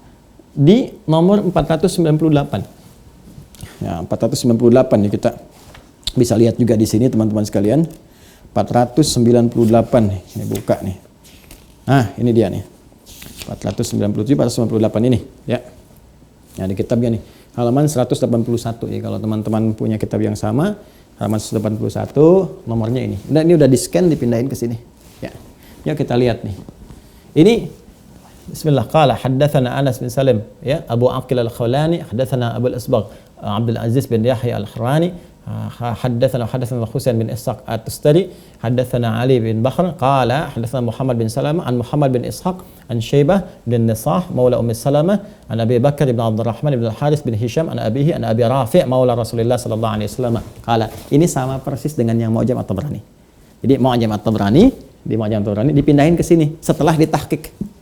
di nomor 498. Ya, 498 nih kita bisa lihat juga di sini teman-teman sekalian. 498 nih, ini buka nih. Nah, ini dia nih. 497 498 ini, ya. Nah, di kitabnya nih, halaman 181 ya. Kalau teman-teman punya kitab yang sama, halaman 181 nomornya ini. Nah, ini udah di-scan dipindahin ke sini. Ya. Yuk kita lihat nih. Ini Bismillah, qala haddatsana Anas bin Salim ya Abu Aqil Al-Khawlani, haddatsana Abu Al-Asbagh Abdul Aziz bin Yahya Al-Harrani, haddatsana Husain bin Ishaq At-Tustari, haddatsana Ali bin Bakhr qala haddatsana Muhammad bin Salamah an Muhammad bin Ishaq an Syaibah bin Nisah maula Ummi Salamah an Abi Bakar bin Abdurrahman bin Al-Harith bin Hisham an abihi an Abi Rafi' maula Rasulullah sallallahu alaihi wasallam qala. Ini sama persis dengan yang Mu'jam At-Tabrani. Jadi Mu'jam At-Tabrani, di Mu'jam At-Tabrani dipindahin ke sini setelah ditahqiq.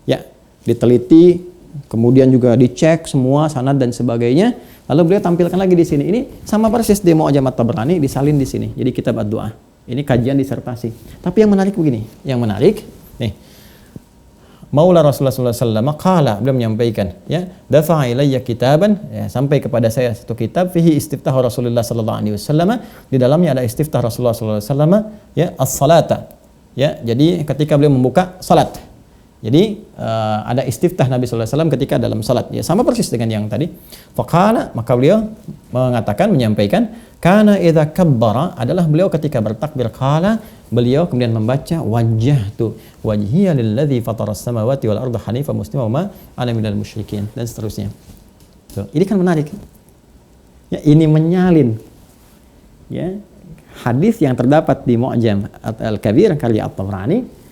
Ya, diteliti, kemudian juga dicek semua sanad dan sebagainya. Lalu beliau tampilkan lagi di sini. Ini sama persis di Mu'jam At-Tabrani disalin di sini. Jadi kitab Ad-Du'a. Ini kajian disertasi. Tapi yang menarik begini, yang menarik nih. Maula Rasulullah SAW qala, beliau menyampaikan, ya, dafa'a ilayya kitaban, ya, sampai kepada saya satu kitab fihi istiftah Rasulullah sallallahu alaihi wasallam, di dalamnya ada istiftah Rasulullah sallallahu alaihi wasallam, ya, as-salata. Ya, jadi ketika beliau membuka salat. Jadi ada istiftah Nabi sallallahu alaihi wasallam ketika dalam salat. Ya, sama persis dengan yang tadi. Faqala, maka beliau mengatakan, menyampaikan, kana idza kabbara, adalah beliau ketika bertakbir, qala, beliau kemudian membaca wajjahtu wajhiya lilladzi fataras samawati wal arda hanifan musliman wa ma ana minal musyrikin, dan seterusnya. Tuh, ini kan menarik. Ya, ini menyalin, ya, hadis yang terdapat di Mu'jam Al-Kabir karya At-Tabrani,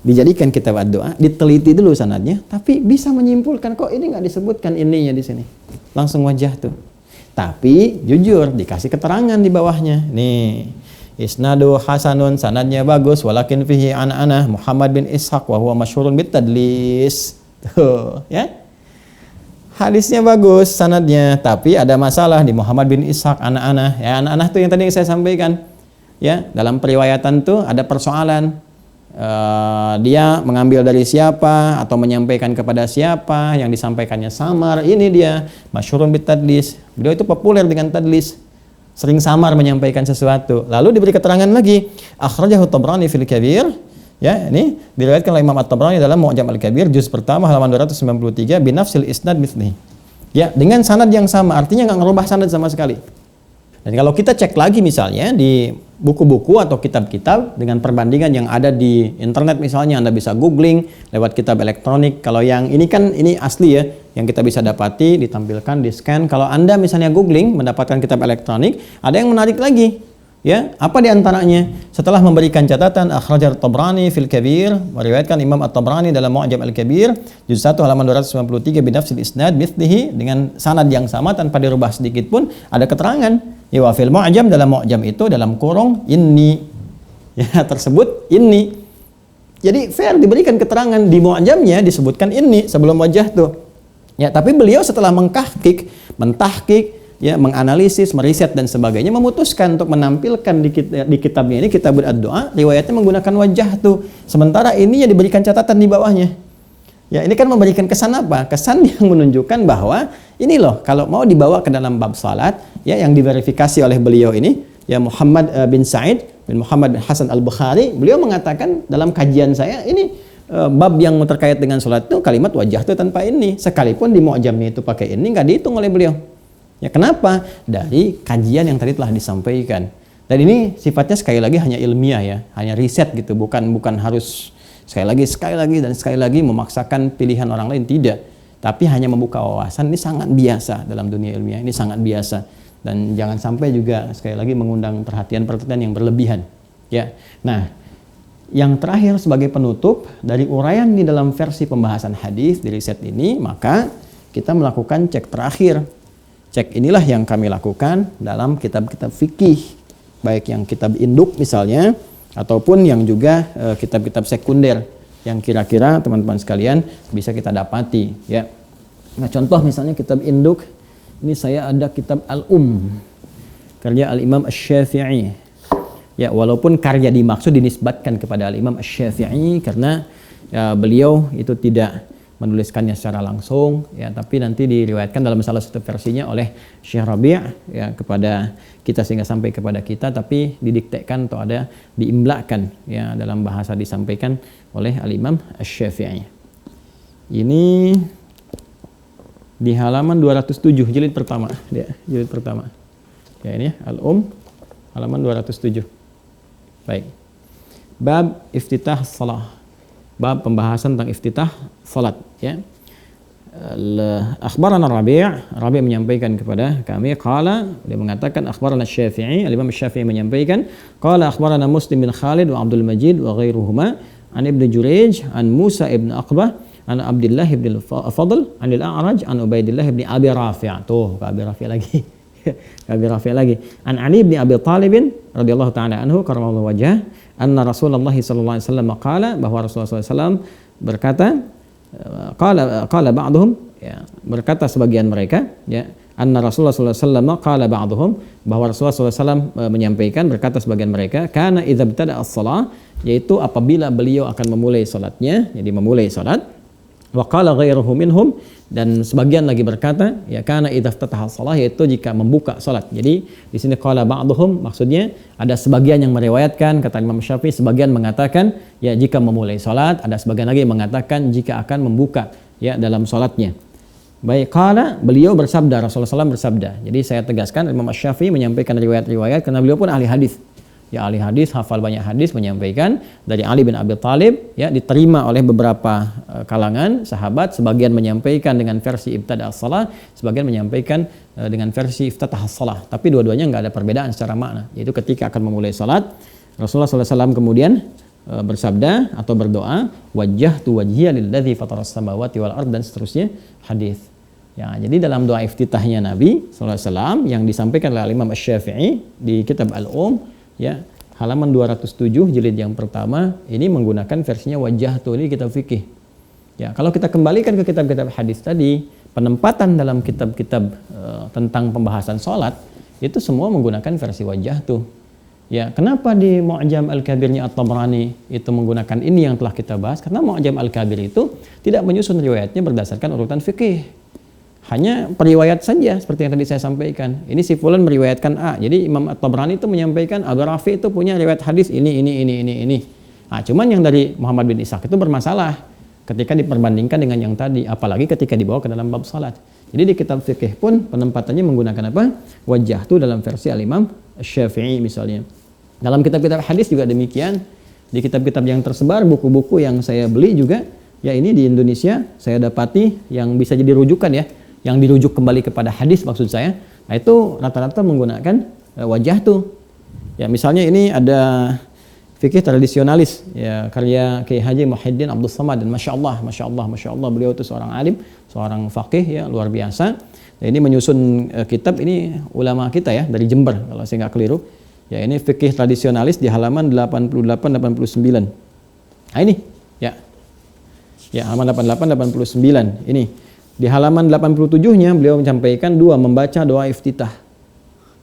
dijadikan kitab doa, diteliti dulu sanadnya, tapi bisa menyimpulkan kok ini nggak disebutkan ininya di sini. Langsung wajah tuh. Tapi jujur dikasih keterangan di bawahnya. Nih, isnadu hasanun, sanadnya bagus, walakin fihi ana Muhammad bin Ishaq wa huwa masyhurun bitadlis. Tuh, ya. Hadisnya bagus sanadnya, tapi ada masalah di Muhammad bin Ishaq, ana. Ya, ana tuh yang tadi saya sampaikan. Ya, dalam periwayatan tuh ada persoalan. Dia mengambil dari siapa atau menyampaikan kepada siapa, yang disampaikannya samar. Ini dia masyhurun bitadlis. Beliau itu populer dengan tadlis, sering samar menyampaikan sesuatu. Lalu diberi keterangan lagi, akhrajahu Tabrani fil Kabir. Ya, ini diriwayatkan oleh Imam At-Tabrani dalam Mu'jam Al-Kabir juz pertama halaman 293 binafsil isnad mithlihi. Ya, dengan sanad yang sama, artinya nggak ngerubah sanad sama sekali. Dan kalau kita cek lagi misalnya di buku-buku atau kitab-kitab dengan perbandingan yang ada di internet, misalnya Anda bisa googling lewat kitab elektronik. Kalau yang ini kan ini asli ya, yang kita bisa dapati, ditampilkan, di scan. Kalau Anda misalnya googling mendapatkan kitab elektronik, ada yang menarik lagi. Ya, apa di antaranya? Setelah memberikan catatan akhrajat Tabrani fil Kabir, meriwayatkan Imam At-Tabrani dalam Mu'jam Al-Kabir juz 1 halaman 293 binafsil isnad mithlihi, dengan sanad yang sama tanpa dirubah sedikit pun, ada keterangan. Ya, wa fil Mu'jam, dalam Mu'jam itu dalam kurung inni. Ya, tersebut inni. Jadi fair diberikan keterangan, di Mu'jamnya disebutkan inni sebelum wajah tuh. Ya, tapi beliau setelah mentahqiq, ya, menganalisis, meriset dan sebagainya, memutuskan untuk menampilkan di kitabnya ini, kitab ad-doa, riwayatnya menggunakan wajah tuh. Sementara ini ya diberikan catatan di bawahnya. Ya, ini kan memberikan kesan apa? Kesan yang menunjukkan bahwa ini loh, kalau mau dibawa ke dalam bab salat, ya, yang diverifikasi oleh beliau ini, ya, Muhammad bin Sa'id bin Muhammad bin Hasan Al-Bukhari, beliau mengatakan dalam kajian saya ini bab yang terkait dengan salat itu kalimat wajah tuh tanpa ini, sekalipun di Mu'jamnya itu pakai ini, nggak dihitung oleh beliau. Ya, kenapa? Dari kajian yang tadi telah disampaikan. Dan ini sifatnya sekali lagi hanya ilmiah ya, hanya riset gitu, bukan harus sekali lagi memaksakan pilihan orang lain, tidak. Tapi hanya membuka wawasan, ini sangat biasa dalam dunia ilmiah, ini sangat biasa. Dan jangan sampai juga sekali lagi mengundang perhatian yang berlebihan. Ya. Nah, yang terakhir sebagai penutup dari uraian di dalam versi pembahasan hadis di riset ini, maka kita melakukan cek terakhir. Cek inilah yang kami lakukan dalam kitab-kitab fikih, baik yang kitab induk misalnya, ataupun yang juga kitab-kitab sekunder yang kira-kira teman-teman sekalian bisa kita dapati. Ya. Nah, contoh misalnya kitab induk, ini saya ada kitab karya Al-Imam Asy-Syafi'i. Ya, walaupun karya dimaksud dinisbatkan kepada Al-Imam Asy-Syafi'i karena ya, beliau itu tidak menuliskannya secara langsung, ya, tapi nanti diriwayatkan dalam salah satu versinya oleh Syekh Rabi' ya kepada kita sehingga sampai kepada kita, tapi didiktekan atau ada diimlakan ya dalam bahasa disampaikan oleh Al-Imam Asy-Syafi'i. Ini di halaman 207 jilid pertama, ya, jilid pertama. Ya, ini halaman 207. Baik. Bab iftitah shalah. Bab pembahasan tentang iftitah salat, ya. Akhbarana Rabi' menyampaikan kepada kami, qala, dia mengatakan akhbarana Syafi'i, Al-Imam Syafi'i menyampaikan, qala akhbarana Muslim bin Khalid wa Abdul Majid wa ghairuhuma an Ibnu Jurayj an Musa ibn Aqbah an Abdullah ibn Fadl an Al-A'raj an Ubaidillah ibn Abi Rafi'. Tuh, Abi Rafi' lagi. Abi Rafi' lagi. An Ali bin Abi Thalib radhiyallahu ta'ala anhu karramallahu wajhah, anna Rasulullah sallallahu alaihi wasallam qala, bahwa Rasulullah SAW berkata, qala ba'dhum, ya, berkata sebagian mereka, ya, anna Rasulullah sallallahu alaihi wasallam qala ba'dhum, bahwa Rasulullah sallallahu alaihi wasallam menyampaikan, berkata sebagian mereka, kana idza btada as-shalah, yaitu apabila beliau akan memulai salatnya, jadi memulai salat, wa qala ghairuhu minhum, dan sebagian lagi berkata, ya, kana idza ftataha as-shalah, yaitu jika membuka salat. Jadi di sini qala ba'dhum maksudnya ada sebagian yang meriwayatkan, kata Imam Syafi'i, sebagian mengatakan ya jika memulai salat, ada sebagian lagi yang mengatakan jika akan membuka, ya, dalam salatnya. Baik, qala, beliau bersabda, Rasulullah SAW bersabda. Jadi saya tegaskan, Imam Syafi'i menyampaikan riwayat-riwayat karena beliau pun ahli hadis. Ya, ahli hadis, hafal banyak hadis, menyampaikan dari Ali bin Abi Thalib, ya, diterima oleh beberapa kalangan sahabat, sebagian menyampaikan dengan versi ibtada as-shalah, sebagian menyampaikan dengan versi iftatah as-shalah. Tapi dua-duanya nggak ada perbedaan secara makna. Yaitu ketika akan memulai salat, Rasulullah SAW kemudian bersabda atau berdoa, wajjahtu wajhiya lilladzi fataras samawati wal ard, dan seterusnya hadis. Ya, jadi dalam doa iftitahnya Nabi SAW yang disampaikan oleh Imam Asy-Syafi'i di kitab ya, halaman 207 jilid yang pertama, ini menggunakan versinya wajjahtu, ini kitab fikih. Ya, kalau kita kembalikan ke kitab-kitab hadis tadi, penempatan dalam kitab-kitab tentang pembahasan sholat itu semua menggunakan versi wajjahtu. Ya, kenapa di Mu'jam Al-Kabirnya At-Tabrani itu menggunakan ini yang telah kita bahas? Karena Mu'jam Al-Kabir itu tidak menyusun riwayatnya berdasarkan urutan fikih. Hanya periwayat saja seperti yang tadi saya sampaikan. Ini si fulan meriwayatkan A. Jadi Imam At-Tabrani itu menyampaikan Abu Rafi itu punya riwayat hadis ini. Nah, cuman yang dari Muhammad bin Ishaq itu bermasalah ketika diperbandingkan dengan yang tadi, apalagi ketika dibawa ke dalam bab salat. Jadi di kitab fikih pun penempatannya menggunakan apa? Wajjahtu dalam versi Al-Imam Asy-Syafi'i misalnya. Dalam kitab-kitab hadis juga demikian. Di kitab-kitab yang tersebar, buku-buku yang saya beli juga, ya, ini di Indonesia saya dapati yang bisa jadi rujukan, ya, yang dirujuk kembali kepada hadis maksud saya. Nah, itu rata-rata menggunakan wajjahtu. Ya, misalnya ini ada fikih tradisionalis, ya, karya Kiai Haji Muhyiddin Abdul Samad, dan masya Allah beliau itu seorang alim, seorang faqih, ya, luar biasa. Nah, ini menyusun kitab, ini ulama kita, ya, dari Jember kalau saya nggak keliru. Ya, ini fikih tradisionalis di halaman 88-89. Nah, ini, ya, halaman 88-89 ini. Di halaman 87-nya beliau menyampaikan membaca doa iftitah.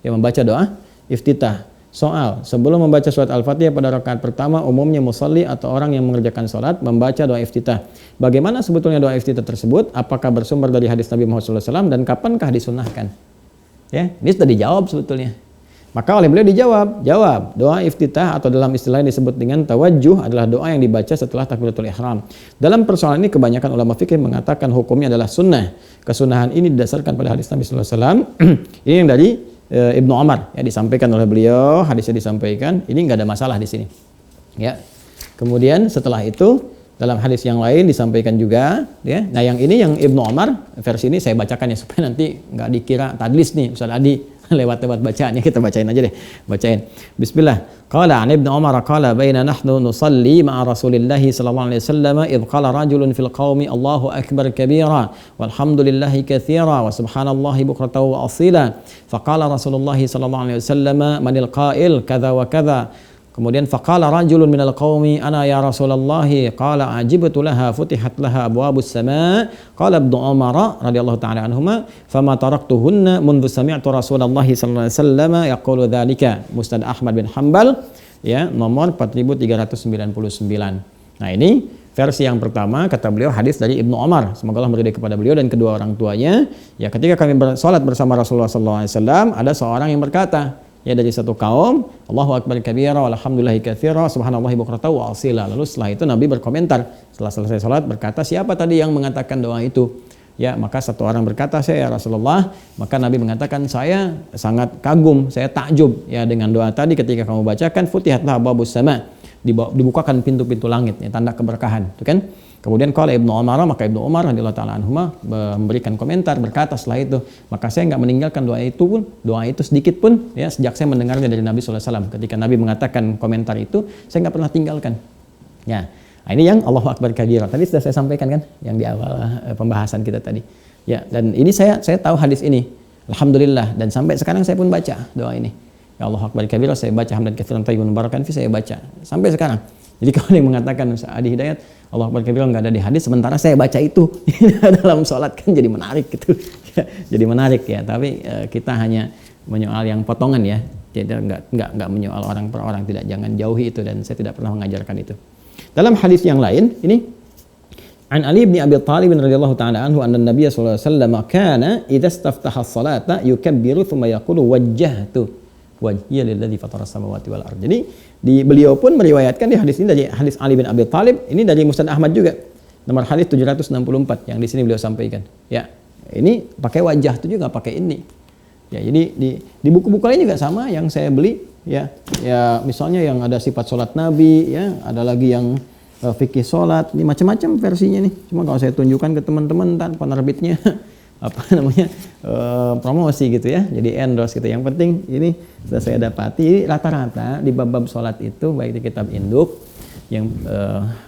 Ya, membaca doa iftitah. Soal, sebelum membaca surat Al-Fatihah pada rakaat pertama, umumnya musalli atau orang yang mengerjakan salat membaca doa iftitah. Bagaimana sebetulnya doa iftitah tersebut? Apakah bersumber dari hadis Nabi Muhammad SAW dan kapankah disunnahkan? Ya, ini sudah dijawab sebetulnya. Maka oleh beliau dijawab, doa iftitah atau dalam istilah yang disebut dengan tawajjuh adalah doa yang dibaca setelah takbiratul ihram. Dalam persoalan ini kebanyakan ulama fikih mengatakan hukumnya adalah sunnah. Kesunahan ini didasarkan pada hadis Nabi sallallahu alaihi wasallam. Ini yang dari Ibnu Umar, ya, disampaikan oleh beliau, hadisnya disampaikan. Ini nggak ada masalah di sini. Ya. Kemudian setelah itu dalam hadis yang lain disampaikan juga, ya. Nah, yang ini yang Ibnu Umar versi ini saya bacakan, ya, supaya nanti nggak dikira tadlis nih Ustaz Adi lewat bacaannya, kita bacain aja deh. Bacain. Bismillah. Qala an Ibnu Umar qala baina nahnu nusalli ma'a Rasulillah sallallahu alaihi wasallam id qala rajulun fil qaumi Allahu akbar kabira walhamdulillahi katsira wa subhanallahi bukratan wa asila. Faqala Rasulullah sallallahu alaihi wasallam manil qail kadza wa kadza. Kemudian faqala rajulun minal qaumi ana ya Rasulullah, qala ajibtu laha futihat laha abwabus sama. Qala Ibnu Umar radhiyallahu taala anhuma fama taraktuhunna mundu sami'tu Rasulullah sallallahu alaihi wasallam yaqulu dzalika. Musnad Ahmad bin Hanbal, ya, nomor 4399. Nah, ini versi yang pertama, kata beliau hadis dari Ibnu Umar, semoga Allah meridai kepada beliau dan kedua orang tuanya. Ya, ketika kami bersolat bersama Rasulullah sallallahu alaihi wasallam, ada seorang yang berkata, ya, dari satu kaum, Allahu akbar kabira walhamdulillahi katsira subhanallahi bukratan wa asila. Lalu setelah itu Nabi berkomentar setelah selesai salat, berkata, siapa tadi yang mengatakan doa itu? Ya, maka satu orang berkata, saya, ya Rasulullah. Maka Nabi mengatakan, saya sangat kagum, saya takjub, ya, dengan doa tadi ketika kamu bacakan futihatlah abwabus sama, dibukakan pintu-pintu langit, ya, tanda keberkahan, itu kan? Kemudian kalau Ibnu Umar, maka Ibnu Umar radhiyallahu taala anhuma memberikan komentar, berkata setelah itu, maka saya nggak meninggalkan doa itu sedikit pun, ya, sejak saya mendengarnya dari Nabi sallallahu alaihi wasallam. Ketika Nabi mengatakan komentar itu, saya nggak pernah tinggalkan. Ya, nah, ini yang Allahu akbar kabira. Tadi sudah saya sampaikan, kan, yang di awal pembahasan kita tadi. Ya, dan ini saya tahu hadis ini. Alhamdulillah, dan sampai sekarang saya pun baca doa ini. Ya Allahu akbar kabira, saya baca hamdan katsiran thayyiban mubarakan fi, saya baca sampai sekarang. Jadi kalau ada yang mengatakan Ustaz Adi Hidayat Allah Akbar kabira nggak ada di hadis, sementara saya baca itu dalam sholat, kan jadi menarik gitu. Jadi menarik ya. Tapi kita hanya menyoal yang potongan ya. Jadi nggak menyoal orang per orang, tidak, jangan jauhi itu, dan saya tidak pernah mengajarkan itu. Dalam hadis yang lain ini An Ali bin Abi Thalib radhiyallahu taala anhu anna Nabiy sallallahu alaihi wasallam kana idza istaftaha as-salata yukabbiru thumma yaqulu wajjahtu wajhiya lilladzi fatara as-samawati wal ardh. Jadi beliau pun meriwayatkan di hadis ini dari hadis Ali bin Abi Thalib, ini dari Musnad Ahmad juga. Nomor hadis 764 yang di sini beliau sampaikan. Ya, ini pakai wajah itu juga pakai ini. Ya, jadi di buku-buku lain juga sama yang saya beli ya. Ya, misalnya yang ada sifat salat Nabi ya, ada lagi yang fikih sholat, ini macam-macam versinya nih. Cuma kalau saya tunjukkan ke teman-teman ntar penerbitnya apa namanya promosi gitu ya, jadi endorse gitu. Yang penting ini sudah saya dapati rata-rata di bab-bab sholat itu baik di kitab induk yang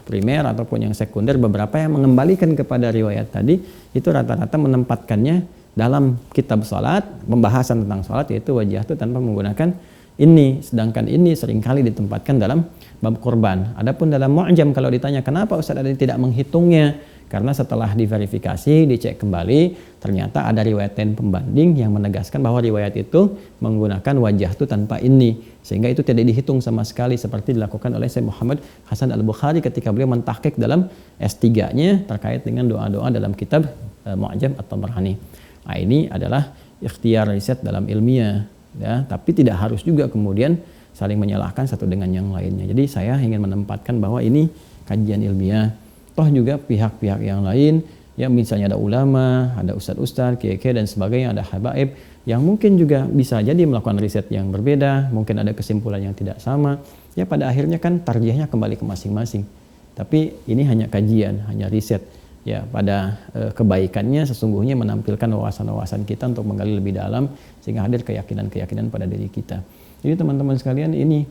primer ataupun yang sekunder, beberapa yang mengembalikan kepada riwayat tadi itu rata-rata menempatkannya dalam kitab sholat, pembahasan tentang sholat, yaitu wajah itu tanpa menggunakan ini, sedangkan ini seringkali ditempatkan dalam bab kurban. Adapun dalam Mu'jam kalau ditanya kenapa Ustaz Adi tidak menghitungnya, karena setelah diverifikasi, dicek kembali, ternyata ada riwayat lain pembanding yang menegaskan bahwa riwayat itu menggunakan wajah itu tanpa ini, sehingga itu tidak dihitung sama sekali seperti dilakukan oleh Syekh Muhammad Hasan Al-Bukhari ketika beliau mentahqiq dalam S3-nya terkait dengan doa-doa dalam kitab Mu'jam At-Tabarani. Nah, ini adalah ikhtiar riset dalam ilmiah ya, tapi tidak harus juga kemudian saling menyalahkan satu dengan yang lainnya. Jadi saya ingin menempatkan bahwa ini kajian ilmiah. Toh juga pihak-pihak yang lain, ya misalnya ada ulama, ada ustadz-ustadz, kiai-kiai dan sebagainya, ada habaib yang mungkin juga bisa jadi melakukan riset yang berbeda, mungkin ada kesimpulan yang tidak sama. Ya pada akhirnya kan tarjihnya kembali ke masing-masing. Tapi ini hanya kajian, hanya riset. Ya pada kebaikannya sesungguhnya menampilkan wawasan-wawasan kita untuk menggali lebih dalam sehingga hadir keyakinan-keyakinan pada diri kita. Jadi teman-teman sekalian, ini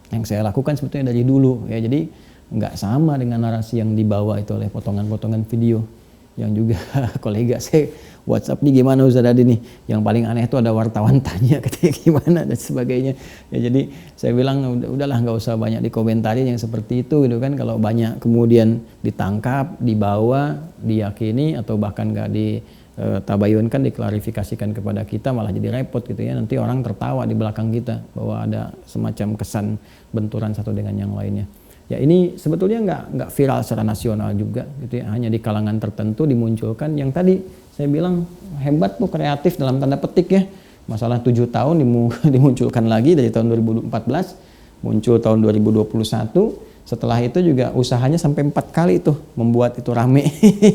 yang saya lakukan sebetulnya dari dulu ya. Jadi nggak sama dengan narasi yang dibawa itu oleh potongan-potongan video yang juga kolega saya WhatsApp nih, gimana Ustaz Adi nih, yang paling aneh itu ada wartawan tanya katanya gimana dan sebagainya ya. Jadi saya bilang udahlah, nggak usah banyak dikomentari yang seperti itu gitu kan. Kalau banyak kemudian ditangkap, dibawa, diyakini atau bahkan nggak ditabayunkan, diklarifikasikan kepada kita, malah jadi repot gitu ya. Nanti orang tertawa di belakang kita bahwa ada semacam kesan benturan satu dengan yang lainnya. Ya ini sebetulnya nggak viral secara nasional juga gitu ya, hanya di kalangan tertentu dimunculkan. Yang tadi saya bilang hebat tuh, kreatif dalam tanda petik ya. Masalah 7 tahun dimunculkan lagi dari tahun 2014, muncul tahun 2021. Setelah itu juga usahanya sampai 4 kali tuh membuat itu rame.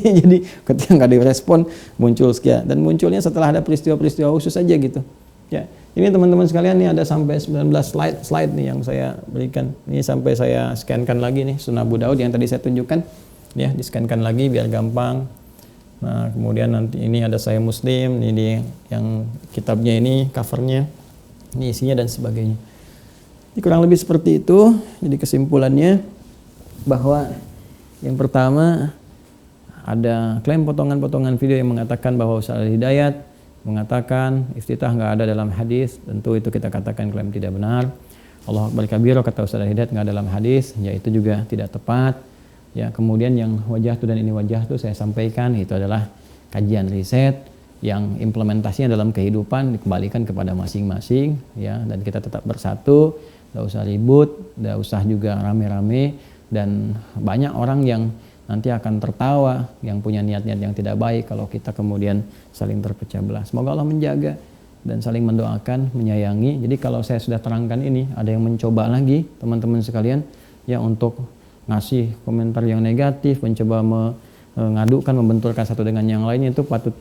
Jadi ketika nggak direspon muncul sekian, dan munculnya setelah ada peristiwa-peristiwa khusus aja gitu. Ya, ini teman-teman sekalian, nih ada sampai 19 slide nih yang saya berikan. Ini sampai saya scankan lagi nih Sunan Abu Daud yang tadi saya tunjukkan. Ya, di-scankan lagi biar gampang. Nah, kemudian nanti ini ada Sahih Muslim, ini yang kitabnya ini, covernya, ini isinya dan sebagainya. Ini kurang lebih seperti itu. Jadi kesimpulannya bahwa yang pertama ada klaim potongan-potongan video yang mengatakan bahwa Ustaz Hidayat mengatakan iftitah nggak ada dalam hadis. Tentu itu kita katakan klaim tidak benar. Allahu Akbar kabira kata Ustaz Hidayat nggak ada dalam hadis, ya itu juga tidak tepat. Ya, kemudian yang wajah itu dan ini wajah itu saya sampaikan itu adalah kajian riset yang implementasinya dalam kehidupan dikembalikan kepada masing-masing ya, dan kita tetap bersatu, nggak usah ribut, nggak usah juga rame-rame, dan banyak orang yang nanti akan tertawa yang punya niat-niat yang tidak baik kalau kita kemudian saling terpecah belah. Semoga Allah menjaga dan saling mendoakan, menyayangi. Jadi kalau saya sudah terangkan ini, ada yang mencoba lagi teman-teman sekalian ya untuk ngasih komentar yang negatif, mencoba mengadukan, membenturkan satu dengan yang lainnya, itu patut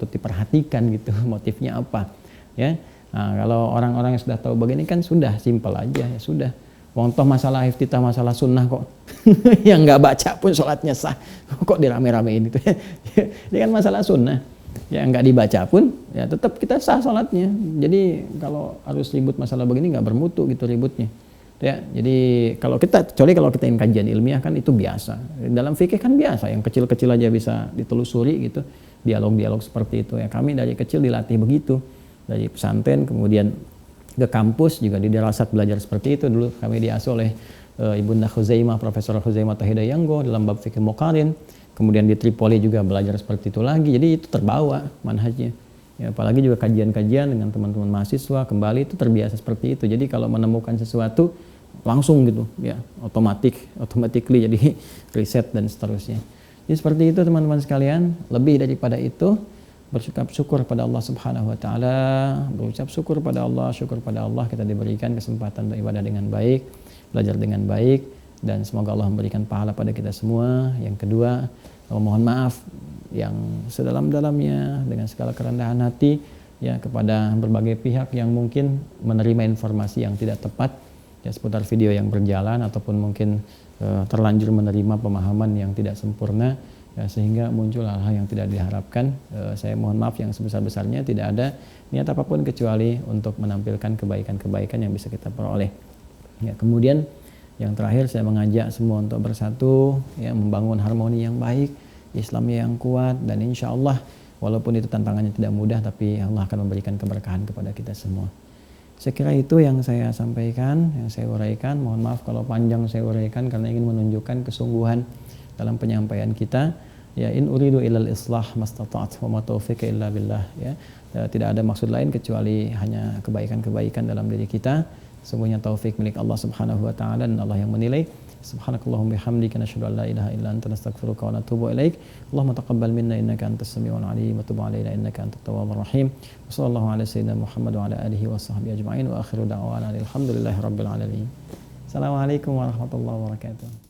diperhatikan gitu motifnya apa ya. Nah, kalau orang-orang yang sudah tahu begini kan sudah simpel aja ya sudah. Wong toh masalah iftitah, masalah sunnah kok yang nggak baca pun sholatnya sah, kok dirame-ramein itu ya. Ini kan masalah sunnah, ya nggak dibaca pun ya tetap kita sah sholatnya. Jadi kalau harus ribut masalah begini nggak bermutu gitu ributnya ya. Jadi kalau kita, kecuali kalau kita ingin kajian ilmiah kan itu biasa, dalam fikih kan biasa, yang kecil-kecil aja bisa ditelusuri gitu, dialog-dialog seperti itu ya. Kami dari kecil dilatih begitu, dari pesantren kemudian ke kampus juga di dirasat belajar seperti itu. Dulu kami diasuh oleh Ibunda Khuzaimah, Profesor Khuzaimah Tahidayanggo dalam bab fikih Muqarin. Kemudian di Tripoli juga belajar seperti itu lagi. Jadi itu terbawa manhajnya. Ya, apalagi juga kajian-kajian dengan teman-teman mahasiswa kembali itu terbiasa seperti itu. Jadi kalau menemukan sesuatu langsung gitu, ya automatically jadi riset dan seterusnya. Jadi seperti itu teman-teman sekalian. Lebih daripada itu, bersyukur syukur pada Allah Subhanahu wa taala, berucap syukur pada Allah, syukur pada Allah kita diberikan kesempatan beribadah dengan baik, belajar dengan baik, dan semoga Allah memberikan pahala pada kita semua. Yang kedua, mohon maaf yang sedalam-dalamnya dengan segala kerendahan hati ya kepada berbagai pihak yang mungkin menerima informasi yang tidak tepat ya seputar video yang berjalan ataupun mungkin terlanjur menerima pemahaman yang tidak sempurna ya, sehingga muncul hal-hal yang tidak diharapkan. Saya mohon maaf yang sebesar-besarnya, tidak ada niat apapun kecuali untuk menampilkan kebaikan-kebaikan yang bisa kita peroleh. Ya, kemudian yang terakhir saya mengajak semua untuk bersatu ya, membangun harmoni yang baik, Islamnya yang kuat, dan insya Allah walaupun itu tantangannya tidak mudah tapi Allah akan memberikan keberkahan kepada kita semua. Saya kira itu yang saya sampaikan, yang saya uraikan. Mohon maaf kalau panjang saya uraikan karena ingin menunjukkan kesungguhan dalam penyampaian kita. Ya, in uridu ilal islah mastata'tu wa ma taufiqi illa billah ya. Tidak ada maksud lain kecuali hanya kebaikan-kebaikan dalam diri kita. Semuanya taufik milik Allah Subhanahu wa taala dan Allah yang menilai. Subhanakallahumma bihamdika nasyhadu an la ilaha illa anta nastaghfiruka wa natubu ilaik. Allahumma taqabbal minna innaka antas samiul alim wa tub alaina innaka antat tawwabur rahim. Wa sallallahu ala sayyidina Muhammad wa ala alihi wa sahbihi ajma'in wa akhiru da'wana alhamdulillahi rabbil alamin. Assalamualaikum warahmatullahi wabarakatuh.